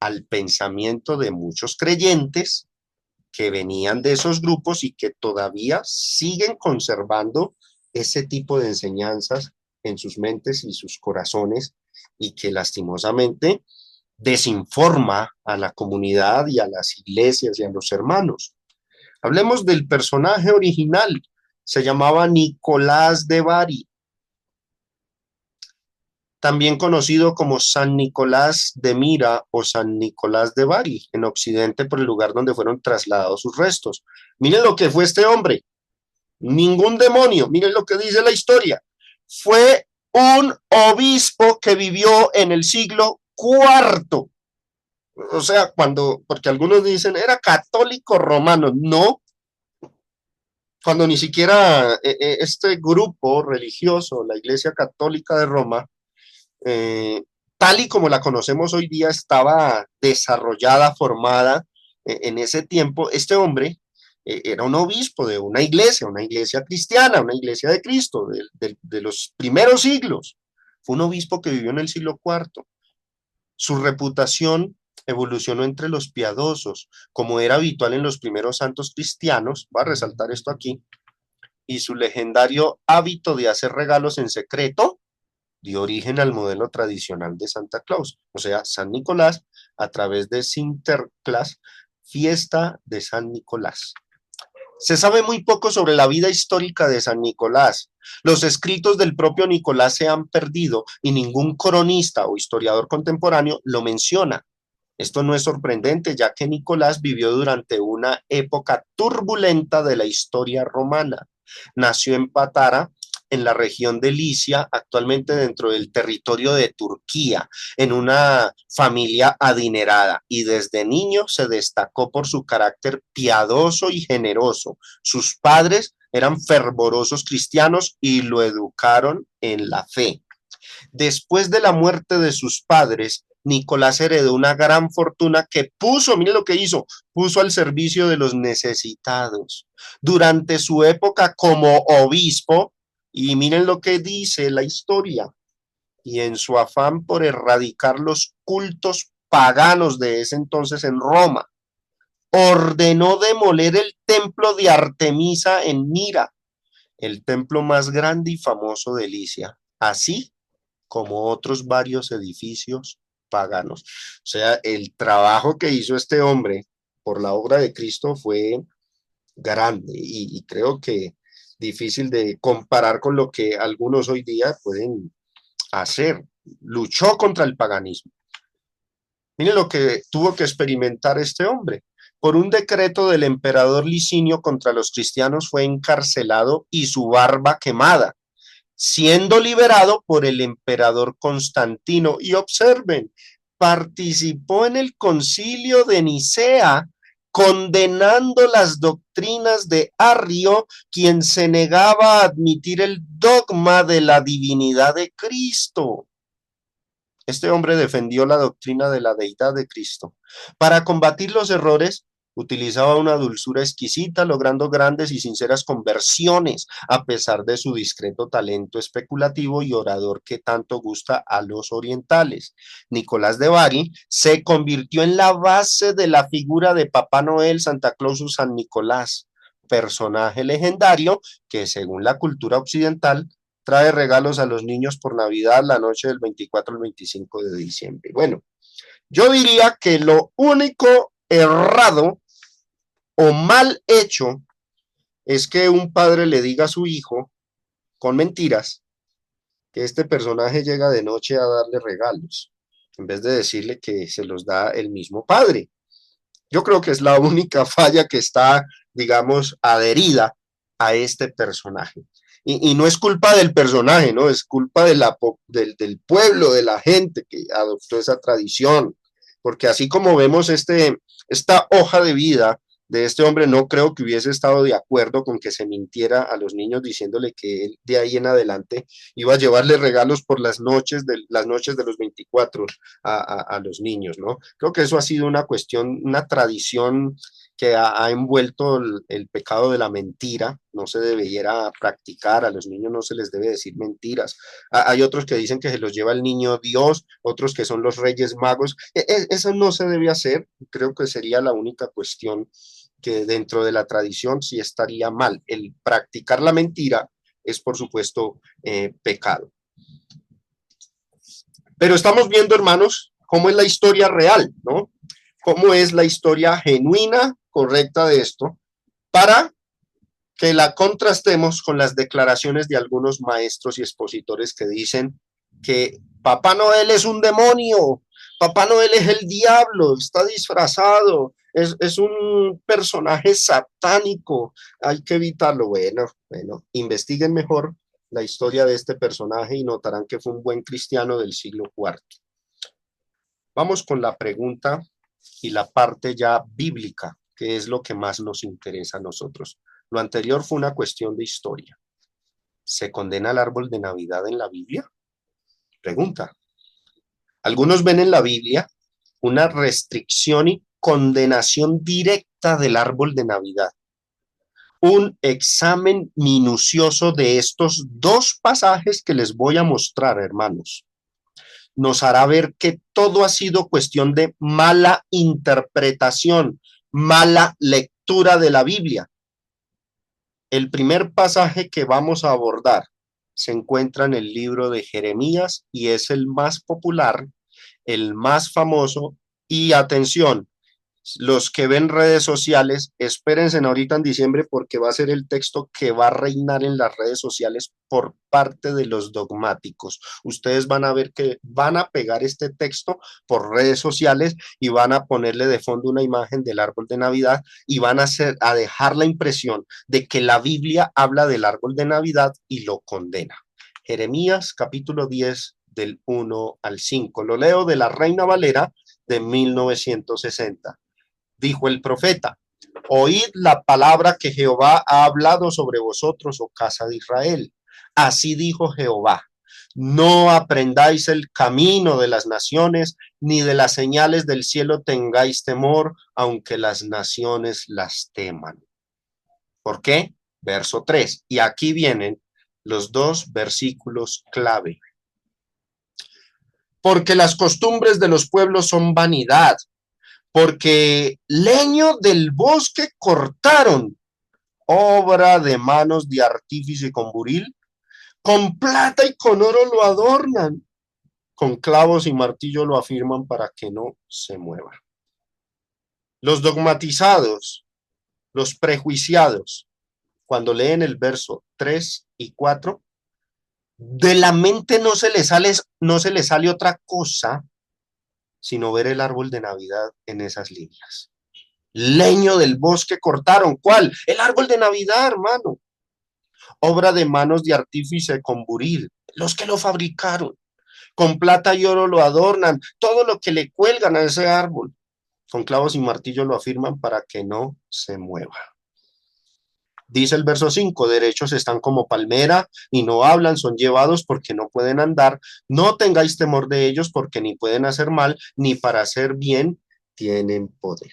al pensamiento de muchos creyentes que venían de esos grupos y que todavía siguen conservando ese tipo de enseñanzas en sus mentes y sus corazones y que lastimosamente desinforma a la comunidad y a las iglesias y a los hermanos. Hablemos del personaje original, se llamaba Nicolás de Bari, también conocido como San Nicolás de Mira o San Nicolás de Bari, en Occidente por el lugar donde fueron trasladados sus restos. Miren lo que fue este hombre, ningún demonio, miren lo que dice la historia. Fue un obispo que vivió en el siglo IV. O sea, porque algunos dicen era católico romano, no, cuando ni siquiera este grupo religioso, la Iglesia Católica de Roma, tal y como la conocemos hoy día, estaba desarrollada, formada en ese tiempo. Este hombre era un obispo de una iglesia cristiana, una iglesia de Cristo, de los primeros siglos. Fue un obispo que vivió en el siglo IV. Su reputación evolucionó entre los piadosos, como era habitual en los primeros santos cristianos, va a resaltar esto aquí, y su legendario hábito de hacer regalos en secreto dio origen al modelo tradicional de Santa Claus, o sea, San Nicolás, a través de Sinterklaas, fiesta de San Nicolás. Se sabe muy poco sobre la vida histórica de San Nicolás. Los escritos del propio Nicolás se han perdido y ningún cronista o historiador contemporáneo lo menciona. Esto no es sorprendente, ya que Nicolás vivió durante una época turbulenta de la historia romana. Nació en Patara en la región de Licia, actualmente dentro del territorio de Turquía, en una familia adinerada, y desde niño se destacó por su carácter piadoso y generoso. Sus padres eran fervorosos cristianos y lo educaron en la fe. Después de la muerte de sus padres, Nicolás heredó una gran fortuna que puso, miren lo que hizo, puso al servicio de los necesitados. Durante su época como obispo, y miren lo que dice la historia, y en su afán por erradicar los cultos paganos de ese entonces en Roma, ordenó demoler el templo de Artemisa en Mira, el templo más grande y famoso de Licia. Así como otros varios edificios paganos. O sea, el trabajo que hizo este hombre por la obra de Cristo fue grande y creo que difícil de comparar con lo que algunos hoy día pueden hacer. Luchó contra el paganismo. Miren lo que tuvo que experimentar este hombre. Por un decreto del emperador Licinio contra los cristianos fue encarcelado y su barba quemada, siendo liberado por el emperador Constantino. Y observen, participó en el concilio de Nicea, condenando las doctrinas de Arrio, quien se negaba a admitir el dogma de la divinidad de Cristo. Este hombre defendió la doctrina de la deidad de Cristo. Para combatir los errores, utilizaba una dulzura exquisita, logrando grandes y sinceras conversiones, a pesar de su discreto talento especulativo y orador que tanto gusta a los orientales. Nicolás de Bari se convirtió en la base de la figura de Papá Noel, Santa Claus o San Nicolás, personaje legendario que, según la cultura occidental, trae regalos a los niños por Navidad la noche del 24 al 25 de diciembre. Bueno, yo diría que lo único errado o mal hecho es que un padre le diga a su hijo con mentiras que este personaje llega de noche a darle regalos, en vez de decirle que se los da el mismo padre. Yo creo que es la única falla que está, digamos, adherida a este personaje. Y no es culpa del personaje, ¿no? Es culpa de del pueblo, de la gente que adoptó esa tradición. Porque así como vemos esta hoja de vida de este hombre, no creo que hubiese estado de acuerdo con que se mintiera a los niños diciéndole que él de ahí en adelante iba a llevarle regalos por las noches de los 24 a los niños, ¿no? Creo que eso ha sido una cuestión, una tradición que ha envuelto el pecado de la mentira. No se debiera practicar, a los niños no se les debe decir mentiras. Hay otros que dicen que se los lleva el niño Dios, otros que son los reyes magos. Eso no se debe hacer, creo que sería la única cuestión que dentro de la tradición sí estaría mal. El practicar la mentira es, por supuesto, pecado. Pero estamos viendo, hermanos, cómo es la historia real, ¿no? Cómo es la historia genuina, correcta de esto, para que la contrastemos con las declaraciones de algunos maestros y expositores que dicen que Papá Noel es un demonio, Papá Noel es el diablo, está disfrazado, es un personaje satánico, hay que evitarlo. Bueno, investiguen mejor la historia de este personaje y notarán que fue un buen cristiano del siglo IV. Vamos con la pregunta y la parte ya bíblica, que es lo que más nos interesa a nosotros. Lo anterior fue una cuestión de historia. ¿Se condena el árbol de Navidad en la Biblia? Pregunta. Algunos ven en la Biblia una restricción y condenación directa del árbol de Navidad. Un examen minucioso de estos dos pasajes que les voy a mostrar, hermanos, nos hará ver que todo ha sido cuestión de mala interpretación, mala lectura de la Biblia. El primer pasaje que vamos a abordar se encuentra en el libro de Jeremías y es el más popular, el más famoso y, atención, Los que ven redes sociales, espérense ahorita en diciembre porque va a ser el texto que va a reinar en las redes sociales por parte de los dogmáticos. Ustedes van a ver que van a pegar este texto por redes sociales y van a ponerle de fondo una imagen del árbol de Navidad y van a dejar la impresión de que la Biblia habla del árbol de Navidad y lo condena. Jeremías capítulo 10 del 1 al 5. Lo leo de la Reina Valera de 1960. Dijo el profeta: oíd la palabra que Jehová ha hablado sobre vosotros, oh casa de Israel. Así dijo Jehová: no aprendáis el camino de las naciones, ni de las señales del cielo tengáis temor, aunque las naciones las teman. ¿Por qué? Verso 3. Y aquí vienen los dos versículos clave. Porque las costumbres de los pueblos son vanidad, porque leño del bosque cortaron, obra de manos de artífice con buril, con plata y con oro lo adornan, con clavos y martillo lo afirman para que no se mueva. Los dogmatizados, los prejuiciados, cuando leen el verso 3 y 4, de la mente no se les sale otra cosa sino ver el árbol de Navidad en esas líneas. Leño del bosque cortaron. ¿Cuál? El árbol de Navidad, hermano. Obra de manos de artífice con buril. Los que lo fabricaron. Con plata y oro lo adornan. Todo lo que le cuelgan a ese árbol. Con clavos y martillo lo afirman para que no se mueva. Dice el verso 5, derechos están como palmera y no hablan, son llevados porque no pueden andar. No tengáis temor de ellos porque ni pueden hacer mal, ni para hacer bien tienen poder.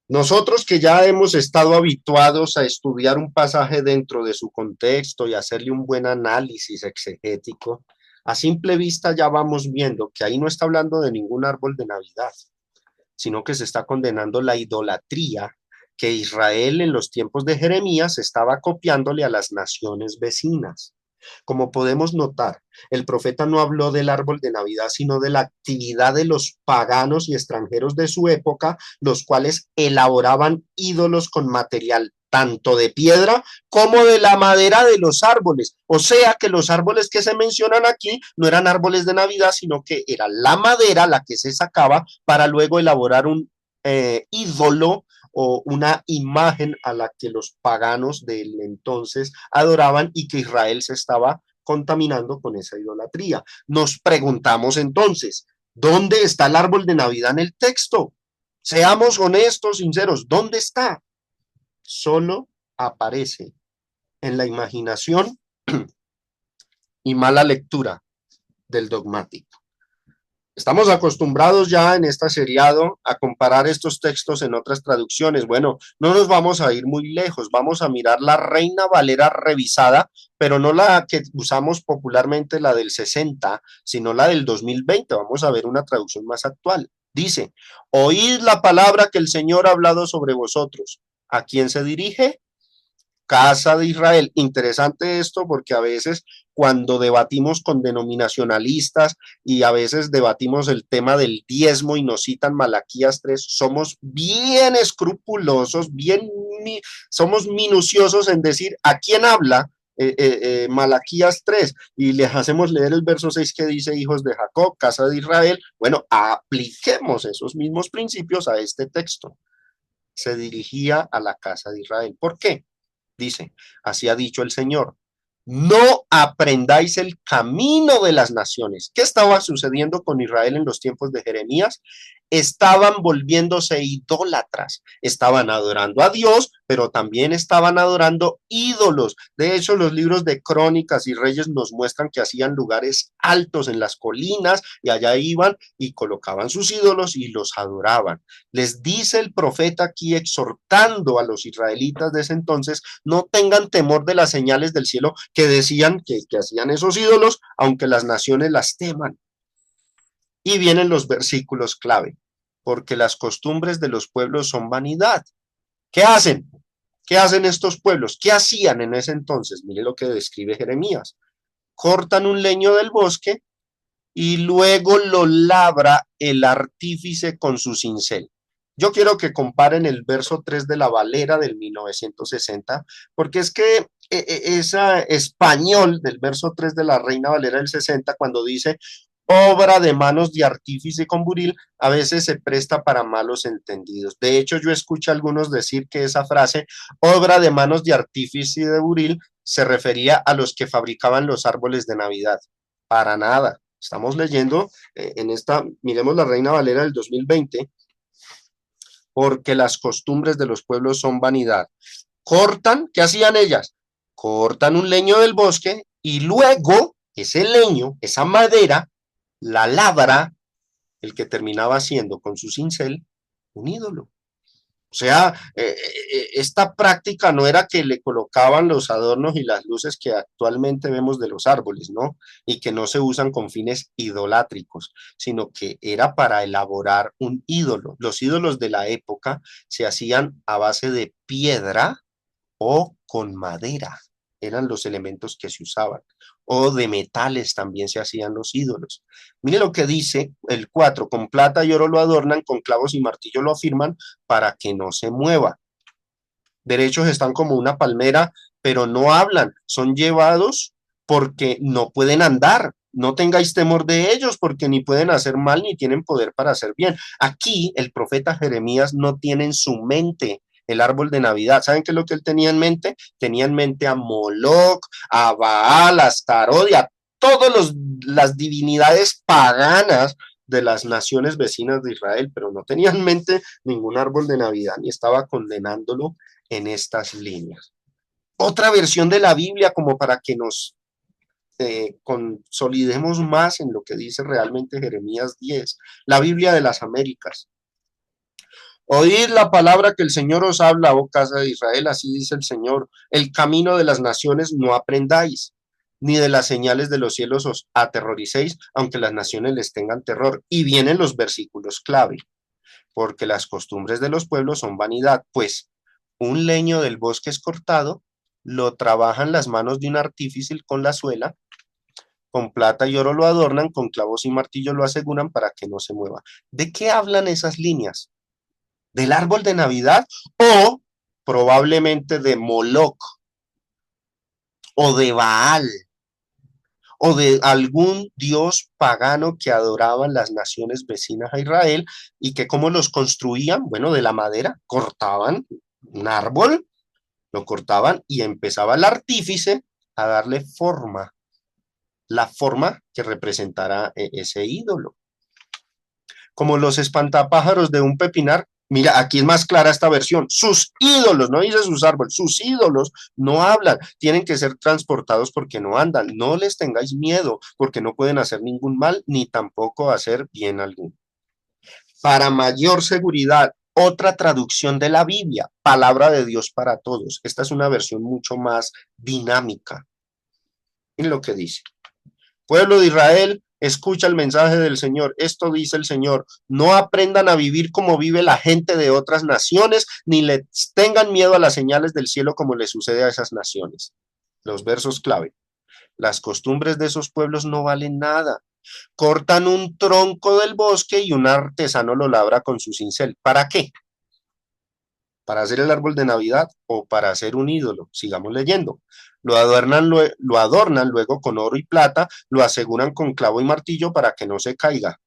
Nosotros que ya hemos estado habituados a estudiar un pasaje dentro de su contexto y hacerle un buen análisis exegético, a simple vista ya vamos viendo que ahí no está hablando de ningún árbol de Navidad, sino que se está condenando la idolatría que Israel en los tiempos de Jeremías estaba copiándole a las naciones vecinas. Como podemos notar, el profeta no habló del árbol de Navidad, sino de la actividad de los paganos y extranjeros de su época, los cuales elaboraban ídolos con material tanto de piedra como de la madera de los árboles. O sea que los árboles que se mencionan aquí no eran árboles de Navidad, sino que era la madera la que se sacaba para luego elaborar un ídolo o una imagen a la que los paganos del entonces adoraban y que Israel se estaba contaminando con esa idolatría. Nos preguntamos entonces, ¿dónde está el árbol de Navidad en el texto? Seamos honestos, sinceros, ¿dónde está? Solo aparece en la imaginación y mala lectura del dogmático. Estamos acostumbrados ya en esta seriado a comparar estos textos en otras traducciones. Bueno, no nos vamos a ir muy lejos, vamos a mirar la Reina Valera revisada, pero no la que usamos popularmente, la del 60, sino la del 2020. Vamos a ver una traducción más actual. Dice: oíd la palabra que el Señor ha hablado sobre vosotros. ¿A quién se dirige? Casa de Israel. Interesante esto porque a veces cuando debatimos con denominacionalistas y a veces debatimos el tema del diezmo y nos citan Malaquías 3, somos bien escrupulosos, somos minuciosos en decir a quién habla Malaquías 3 y les hacemos leer el verso 6 que dice: hijos de Jacob, casa de Israel. Bueno, apliquemos esos mismos principios a este texto. Se dirigía a la casa de Israel. ¿Por qué? Dice: así ha dicho el Señor, no aprendáis el camino de las naciones. ¿Qué estaba sucediendo con Israel en los tiempos de Jeremías? Estaban volviéndose idólatras, estaban adorando a Dios, pero también estaban adorando ídolos. De hecho, los libros de Crónicas y Reyes nos muestran que hacían lugares altos en las colinas y allá iban y colocaban sus ídolos y los adoraban. Les dice el profeta aquí, exhortando a los israelitas de ese entonces: no tengan temor de las señales del cielo que decían que hacían esos ídolos, aunque las naciones las teman. Y vienen los versículos clave: porque las costumbres de los pueblos son vanidad. ¿Qué hacen? ¿Qué hacen estos pueblos? ¿Qué hacían en ese entonces? Mire lo que describe Jeremías: cortan un leño del bosque y luego lo labra el artífice con su cincel. Yo quiero que comparen el verso 3 de la Valera del 1960, porque es que esa español del verso 3 de la Reina Valera del 60, cuando dice obra de manos de artífice con buril, a veces se presta para malos entendidos. De hecho, yo escucho a algunos decir que esa frase, obra de manos de artífice y de buril, se refería a los que fabricaban los árboles de Navidad. Para nada. Estamos leyendo en esta, miremos la Reina Valera del 2020, porque las costumbres de los pueblos son vanidad. Cortan, ¿qué hacían ellas? Cortan un leño del bosque y luego ese leño, esa madera, la labra el que terminaba siendo con su cincel un ídolo. O sea, esta práctica no era que le colocaban los adornos y las luces que actualmente vemos de los árboles, ¿no? Y que no se usan con fines idolátricos, sino que era para elaborar un ídolo. Los ídolos de la época se hacían a base de piedra o con madera, eran los elementos que se usaban, o de metales también se hacían los ídolos. Mire lo que dice el 4: con plata y oro lo adornan, con clavos y martillo lo afirman para que no se mueva. Derechos están como una palmera, pero no hablan, son llevados porque no pueden andar. No tengáis temor de ellos, porque ni pueden hacer mal ni tienen poder para hacer bien. Aquí el profeta Jeremías no tiene en su mente el árbol de Navidad. ¿Saben qué es lo que él tenía en mente? Tenía en mente a Moloch, a Baal, a Astarot, a todas las divinidades paganas de las naciones vecinas de Israel, pero no tenía en mente ningún árbol de Navidad, ni estaba condenándolo en estas líneas. Otra versión de la Biblia, como para que nos consolidemos más en lo que dice realmente Jeremías 10, la Biblia de las Américas. Oíd la palabra que el Señor os habla, oh casa de Israel, así dice el Señor: el camino de las naciones no aprendáis, ni de las señales de los cielos os aterroricéis, aunque las naciones les tengan terror. Y vienen los versículos clave: porque las costumbres de los pueblos son vanidad, pues un leño del bosque es cortado, lo trabajan las manos de un artífice con la suela, con plata y oro lo adornan, con clavos y martillo lo aseguran para que no se mueva. ¿De qué hablan esas líneas? ¿Del árbol de Navidad o probablemente de Moloch o de Baal o de algún dios pagano que adoraban las naciones vecinas a Israel y que cómo los construían? Bueno, de la madera, cortaban un árbol, lo cortaban y empezaba el artífice a darle forma, la forma que representará ese ídolo. Como los espantapájaros de un pepinar. Mira, aquí es más clara esta versión. Sus ídolos, no dice sus árboles, sus ídolos no hablan, tienen que ser transportados porque no andan. No les tengáis miedo, porque no pueden hacer ningún mal, ni tampoco hacer bien alguno. Para mayor seguridad, otra traducción de la Biblia, palabra de Dios para todos. Esta es una versión mucho más dinámica. Miren lo que dice: pueblo de Israel, escucha el mensaje del Señor. Esto dice el Señor: no aprendan a vivir como vive la gente de otras naciones, ni les tengan miedo a las señales del cielo como le sucede a esas naciones. Los versos clave: las costumbres de esos pueblos no valen nada. Cortan un tronco del bosque y un artesano lo labra con su cincel. ¿Para qué? ¿Para hacer el árbol de Navidad o para hacer un ídolo? Sigamos leyendo. Lo adornan luego con oro y plata, lo aseguran con clavo y martillo para que no se caiga.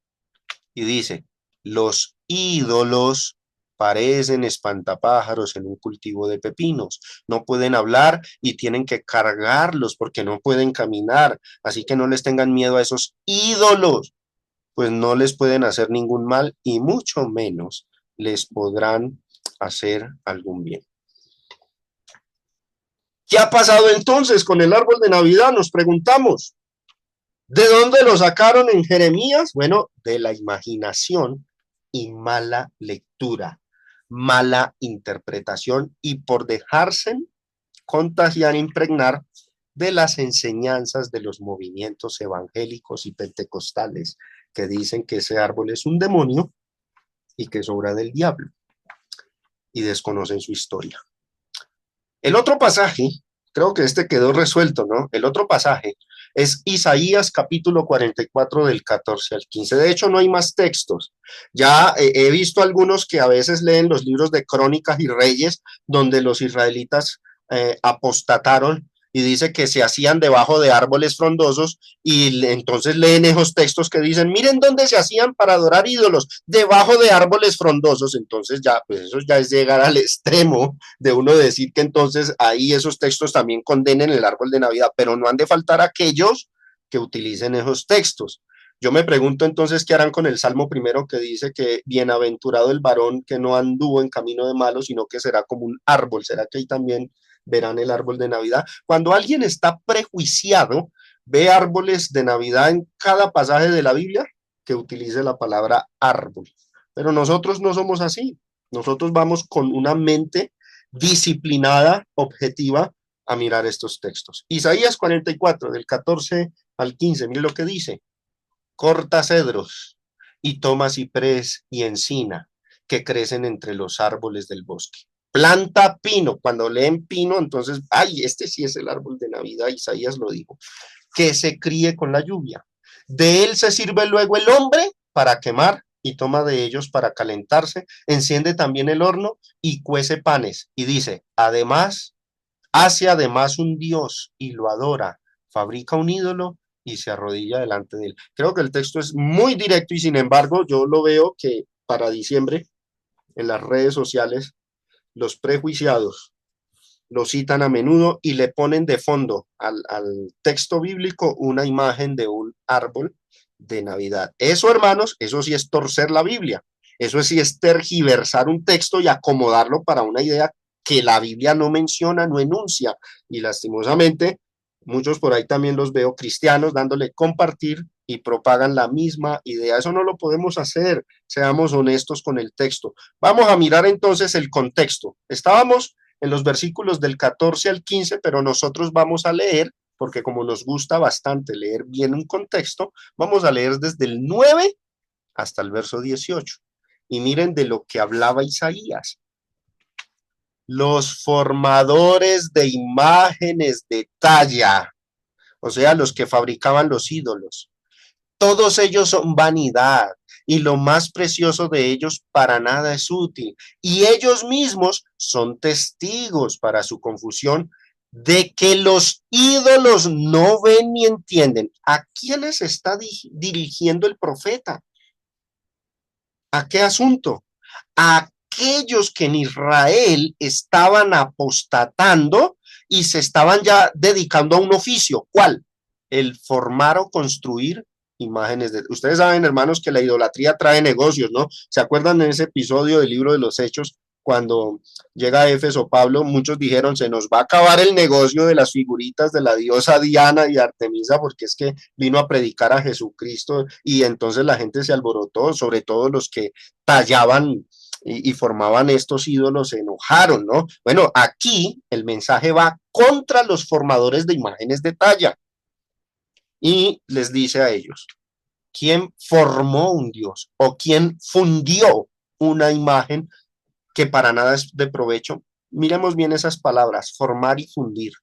Y dice: los ídolos parecen espantapájaros en un cultivo de pepinos. No pueden hablar y tienen que cargarlos porque no pueden caminar. Así que no les tengan miedo a esos ídolos, pues no les pueden hacer ningún mal y mucho menos les podrán hacer algún bien. ¿Qué ha pasado entonces con el árbol de Navidad? Nos preguntamos. ¿De dónde lo sacaron en Jeremías? Bueno, de la imaginación y mala lectura, mala interpretación y por dejarse contagiar, impregnar de las enseñanzas de los movimientos evangélicos y pentecostales que dicen que ese árbol es un demonio y que es obra del diablo, y desconocen su historia. El otro pasaje, creo que este quedó resuelto, ¿no? El otro pasaje Es Isaías capítulo 44 del 14 al 15. De hecho, no hay más textos. Ya he visto algunos que a veces leen los libros de Crónicas y Reyes, donde los israelitas apostataron y dice que se hacían debajo de árboles frondosos y entonces leen esos textos que dicen, miren dónde se hacían para adorar ídolos, debajo de árboles frondosos. Entonces ya, pues eso ya es llegar al extremo de uno decir que entonces ahí esos textos también condenen el árbol de Navidad, pero no han de faltar aquellos que utilicen esos textos. Yo me pregunto entonces qué harán con el Salmo primero que dice que bienaventurado el varón que no anduvo en camino de malo, sino que será como un árbol. ¿Será que ahí también verán el árbol de Navidad? Cuando alguien está prejuiciado, ve árboles de Navidad en cada pasaje de la Biblia que utilice la palabra árbol. Pero nosotros no somos así. Nosotros vamos con una mente disciplinada, objetiva, a mirar estos textos. Isaías 44, del 14 al 15, mire lo que dice. Corta cedros y toma ciprés y encina que crecen entre los árboles del bosque. Planta pino. Cuando leen pino, entonces, ay, este sí es el árbol de Navidad, Isaías lo dijo. Que se críe con la lluvia. De él se sirve luego el hombre para quemar y toma de ellos para calentarse. Enciende también el horno y cuece panes. Y dice, además, hace además un dios y lo adora. Fabrica un ídolo y se arrodilla delante de él. Creo que el texto es muy directo y sin embargo yo lo veo que para diciembre en las redes sociales los prejuiciados lo citan a menudo y le ponen de fondo al texto bíblico una imagen de un árbol de Navidad. Eso, hermanos, eso sí es torcer la Biblia. Eso sí es tergiversar un texto y acomodarlo para una idea que la Biblia no menciona, no enuncia. Y lastimosamente, muchos por ahí también los veo cristianos dándole compartir y propagan la misma idea. Eso no lo podemos hacer. Seamos honestos con el texto. Vamos a mirar entonces el contexto. Estábamos en los versículos del 14 al 15, pero nosotros vamos a leer, porque como nos gusta bastante leer bien un contexto, vamos a leer desde el 9 hasta el verso 18. Y miren de lo que hablaba Isaías. Los formadores de imágenes de talla, o sea, los que fabricaban los ídolos, todos ellos son vanidad y lo más precioso de ellos para nada es útil. Y ellos mismos son testigos para su confusión de que los ídolos no ven ni entienden. ¿A quiénes está dirigiendo el profeta? ¿A qué asunto? A aquellos que en Israel estaban apostatando y se estaban ya dedicando a un oficio. ¿Cuál? El formar o construir imágenes de... Ustedes saben, hermanos, que la idolatría trae negocios, ¿no? ¿Se acuerdan en ese episodio del libro de los Hechos? Cuando llega a Éfeso Pablo, muchos dijeron, se nos va a acabar el negocio de las figuritas de la diosa Diana y Artemisa, porque es que vino a predicar a Jesucristo y entonces la gente se alborotó, sobre todo los que tallaban y formaban estos ídolos, se enojaron, ¿no? Bueno, aquí el mensaje va contra los formadores de imágenes de talla y les dice a ellos, ¿quién formó un dios o quién fundió una imagen que para nada es de provecho? Miremos bien esas palabras, formar y fundir.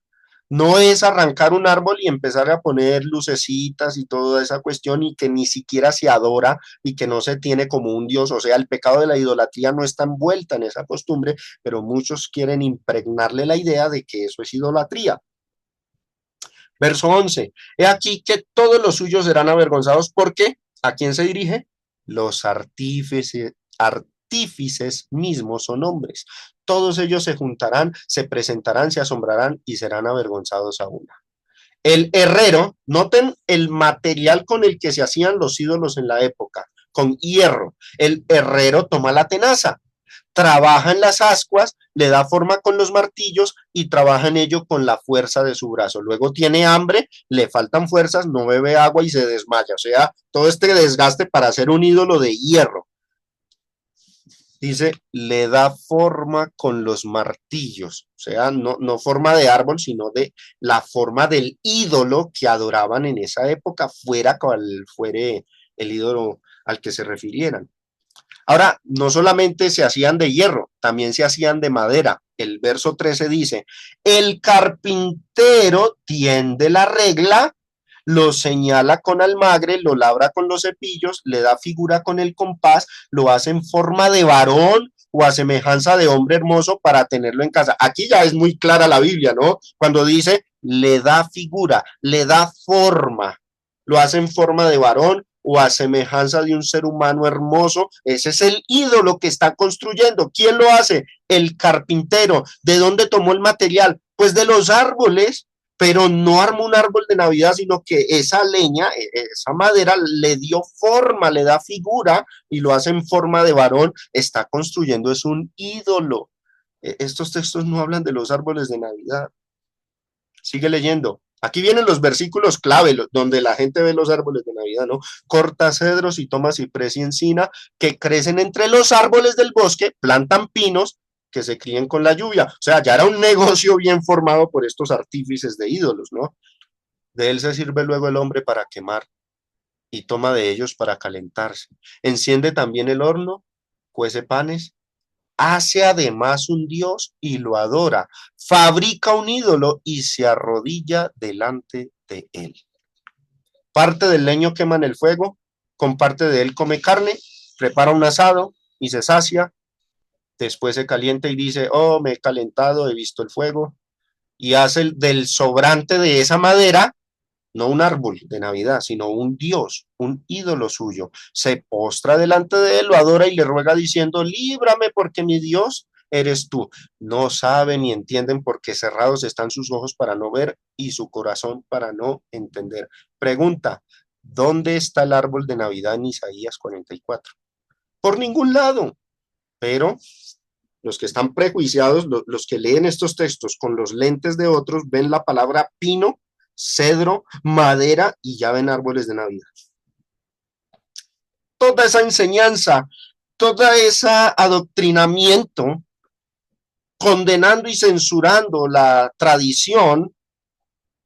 No es arrancar un árbol y empezar a poner lucecitas y toda esa cuestión y que ni siquiera se adora y que no se tiene como un dios. O sea, el pecado de la idolatría no está envuelta en esa costumbre, pero muchos quieren impregnarle la idea de que eso es idolatría. Verso 11. He aquí que todos los suyos serán avergonzados. ¿Por qué? ¿A quién se dirige? Los artífices mismos son hombres. Todos ellos se juntarán, se presentarán, se asombrarán y serán avergonzados a una. El herrero, noten el material con el que se hacían los ídolos en la época, con hierro. El herrero toma la tenaza, trabaja en las ascuas, le da forma con los martillos y trabaja en ello con la fuerza de su brazo. Luego tiene hambre, le faltan fuerzas, no bebe agua y se desmaya. O sea, todo este desgaste para hacer un ídolo de hierro. Dice, le da forma con los martillos, o sea, no forma de árbol, sino de la forma del ídolo que adoraban en esa época, fuera cual fuere el ídolo al que se refirieran. Ahora, no solamente se hacían de hierro, también se hacían de madera. El verso 13 dice, el carpintero tiende la regla, lo señala con almagre, lo labra con los cepillos, le da figura con el compás, lo hace en forma de varón o a semejanza de hombre hermoso para tenerlo en casa. Aquí ya es muy clara la Biblia, ¿no? Cuando dice, le da figura, le da forma, lo hace en forma de varón o a semejanza de un ser humano hermoso. Ese es el ídolo que está construyendo. ¿Quién lo hace? El carpintero. ¿De dónde tomó el material? Pues de los árboles, pero no armó un árbol de Navidad, sino que esa leña, esa madera le dio forma, le da figura y lo hace en forma de varón. Está construyendo, es un ídolo. Estos textos no hablan de los árboles de Navidad. Sigue leyendo. Aquí vienen los versículos clave, donde la gente ve los árboles de Navidad, ¿no? Corta cedros y toma ciprés y encina, que crecen entre los árboles del bosque, plantan pinos, que se críen con la lluvia. O sea, ya era un negocio bien formado por estos artífices de ídolos, ¿no? De él se sirve luego el hombre para quemar y toma de ellos para calentarse. Enciende también el horno, cuece panes, hace además un dios y lo adora, fabrica un ídolo y se arrodilla delante de él. Parte del leño quema en el fuego, con parte de él come carne, prepara un asado y se sacia, después se calienta y dice, oh, me he calentado, he visto el fuego, y hace del sobrante de esa madera no un árbol de Navidad, sino un dios, un ídolo suyo. Se postra delante de él, lo adora y le ruega diciendo, líbrame porque mi Dios eres tú. No saben ni entienden porque cerrados están sus ojos para no ver y su corazón para no entender. Pregunta, ¿dónde está el árbol de Navidad en Isaías 44? Por ningún lado, pero los que están prejuiciados, los que leen estos textos con los lentes de otros, ven la palabra pino, cedro, madera y ya ven árboles de Navidad. Toda esa enseñanza, toda ese adoctrinamiento, condenando y censurando la tradición,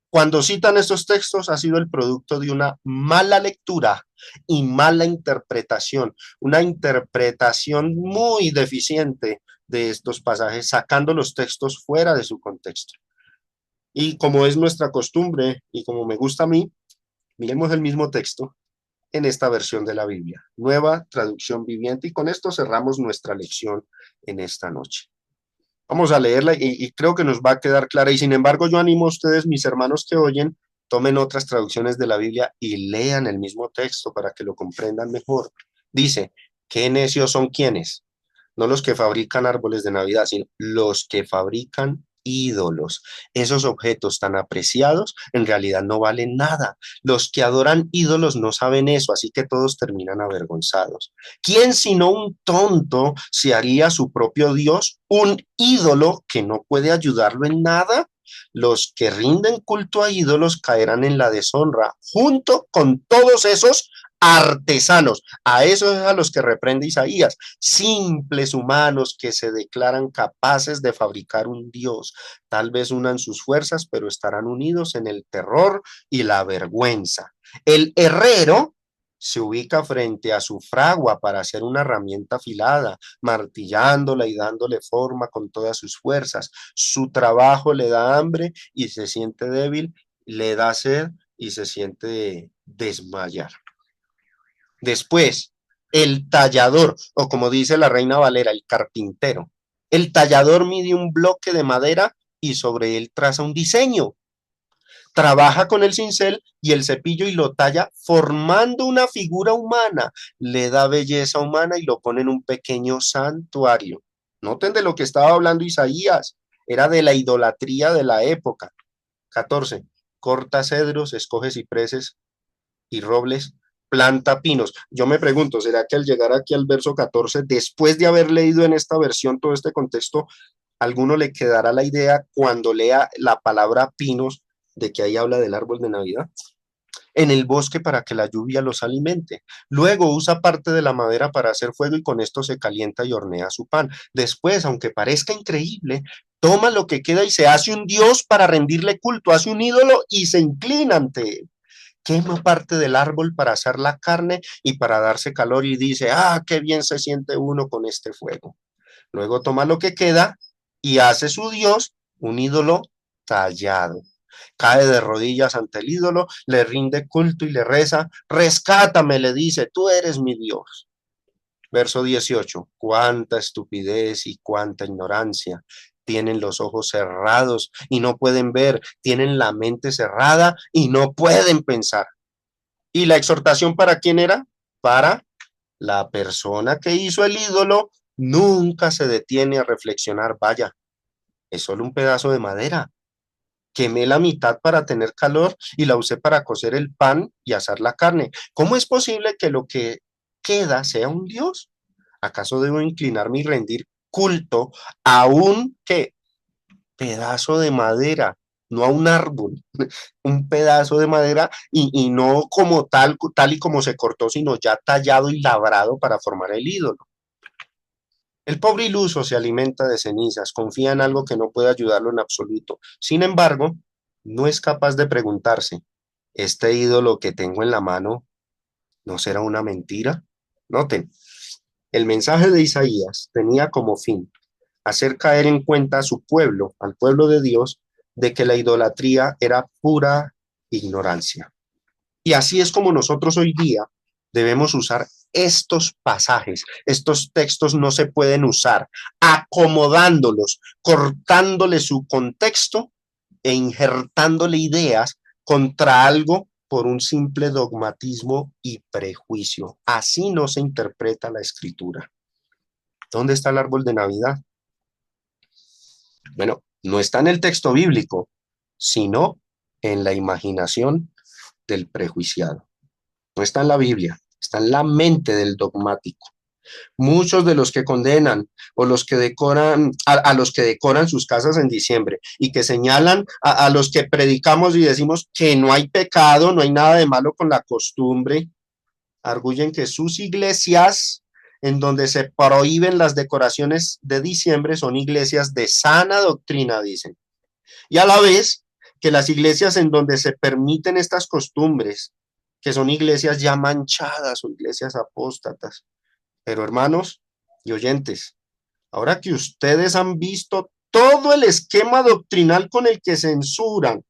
cuando citan estos textos ha sido el producto de una mala lectura y mala interpretación, una interpretación muy deficiente de estos pasajes, sacando los textos fuera de su contexto. Y como es nuestra costumbre y como me gusta a mí, miremos el mismo texto en esta versión de la Biblia, nueva traducción viviente, y con esto cerramos nuestra lección en esta noche. Vamos a leerla y creo que nos va a quedar clara, y sin embargo yo animo a ustedes, mis hermanos que oyen, tomen otras traducciones de la Biblia y lean el mismo texto para que lo comprendan mejor. Dice, ¿qué necios son quienes? No los que fabrican árboles de Navidad, sino los que fabrican ídolos. Esos objetos tan apreciados en realidad no valen nada. Los que adoran ídolos no saben eso, así que todos terminan avergonzados. ¿Quién sino un tonto se haría su propio Dios un ídolo que no puede ayudarlo en nada? Los que rinden culto a ídolos caerán en la deshonra junto con todos esos artesanos. A esos es a los que reprende Isaías, simples humanos que se declaran capaces de fabricar un Dios. Tal vez unan sus fuerzas, pero estarán unidos en el terror y la vergüenza. El herrero se ubica frente a su fragua para hacer una herramienta afilada, martillándola y dándole forma con todas sus fuerzas. Su trabajo le da hambre y se siente débil, le da sed y se siente desmayar. Después, el tallador, o como dice la Reina Valera, el carpintero. El tallador mide un bloque de madera y sobre él traza un diseño. Trabaja con el cincel y el cepillo y lo talla formando una figura humana. Le da belleza humana y lo pone en un pequeño santuario. Noten de lo que estaba hablando Isaías. Era de la idolatría de la época. 14. Corta cedros, escoge cipreses y robles, planta pinos. Yo me pregunto, ¿será que al llegar aquí al verso 14, después de haber leído en esta versión todo este contexto, a alguno le quedará la idea cuando lea la palabra pinos de que ahí habla del árbol de Navidad? En el bosque para que la lluvia los alimente. Luego usa parte de la madera para hacer fuego y con esto se calienta y hornea su pan. Después, aunque parezca increíble, toma lo que queda y se hace un dios para rendirle culto, hace un ídolo y se inclina ante él. Quema parte del árbol para hacer la carne y para darse calor y dice, ah, qué bien se siente uno con este fuego. Luego toma lo que queda y hace su dios un ídolo tallado. Cae de rodillas ante el ídolo, le rinde culto y le reza, rescátame, le dice, tú eres mi Dios. Verso 18, cuánta estupidez y cuánta ignorancia. Tienen los ojos cerrados y no pueden ver, tienen la mente cerrada y no pueden pensar. ¿Y la exhortación para quién era? Para la persona que hizo el ídolo, nunca se detiene a reflexionar, vaya, es solo un pedazo de madera. Quemé la mitad para tener calor y la usé para cocer el pan y asar la carne. ¿Cómo es posible que lo que queda sea un Dios? ¿Acaso debo inclinarme y rendir culto a un ¿qué? Pedazo de madera, no a un árbol, un pedazo de madera y no como tal y como se cortó, sino ya tallado y labrado para formar el ídolo? El pobre iluso se alimenta de cenizas, confía en algo que no puede ayudarlo en absoluto. Sin embargo, no es capaz de preguntarse, ¿este ídolo que tengo en la mano no será una mentira? Noten, el mensaje de Isaías tenía como fin hacer caer en cuenta a su pueblo, al pueblo de Dios, de que la idolatría era pura ignorancia. Y así es como nosotros hoy día debemos usar estos pasajes. Estos textos no se pueden usar acomodándolos, cortándole su contexto e injertándole ideas contra algo por un simple dogmatismo y prejuicio. Así no se interpreta la escritura. ¿Dónde está el árbol de Navidad? Bueno, no está en el texto bíblico, sino en la imaginación del prejuiciado. No está en la Biblia, está en la mente del dogmático. Muchos de los que condenan o los que decoran a los que decoran sus casas en diciembre y que señalan a los que predicamos y decimos que no hay pecado, no hay nada de malo con la costumbre, arguyen que sus iglesias en donde se prohíben las decoraciones de diciembre son iglesias de sana doctrina, dicen. Y a la vez que las iglesias en donde se permiten estas costumbres, que son iglesias ya manchadas o iglesias apóstatas. Pero hermanos y oyentes, ahora que ustedes han visto todo el esquema doctrinal con el que censuran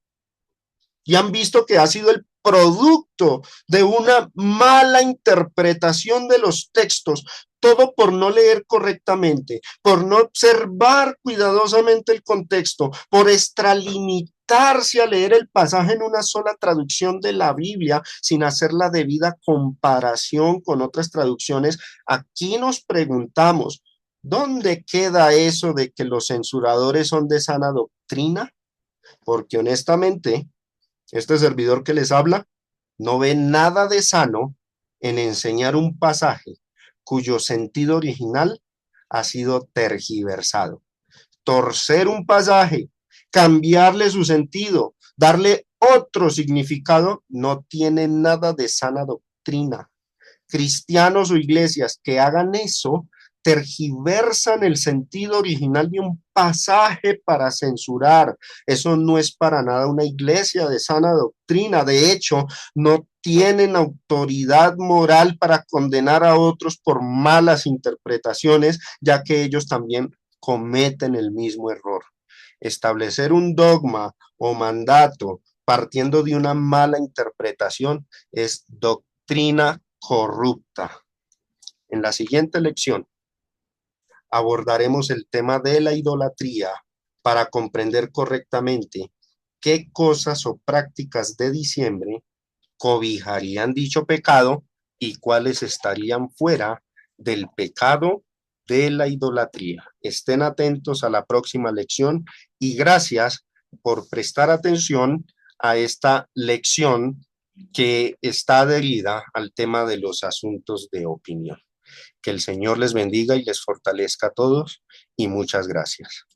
y han visto que ha sido el producto de una mala interpretación de los textos, todo por no leer correctamente, por no observar cuidadosamente el contexto, por extralimitarse a leer el pasaje en una sola traducción de la Biblia sin hacer la debida comparación con otras traducciones. Aquí nos preguntamos, ¿dónde queda eso de que los censuradores son de sana doctrina? Porque honestamente, este servidor que les habla no ve nada de sano en enseñar un pasaje cuyo sentido original ha sido tergiversado. Torcer un pasaje, cambiarle su sentido, darle otro significado, no tiene nada de sana doctrina. Cristianos o iglesias que hagan eso tergiversan el sentido original de un pasaje para censurar. Eso no es para nada una iglesia de sana doctrina. De hecho, no tienen autoridad moral para condenar a otros por malas interpretaciones, ya que ellos también cometen el mismo error. Establecer un dogma o mandato partiendo de una mala interpretación es doctrina corrupta. En la siguiente lección abordaremos el tema de la idolatría para comprender correctamente qué cosas o prácticas de diciembre cobijarían dicho pecado y cuáles estarían fuera del pecado de la idolatría. Estén atentos a la próxima lección y gracias por prestar atención a esta lección que está adherida al tema de los asuntos de opinión. Que el Señor les bendiga y les fortalezca a todos y muchas gracias.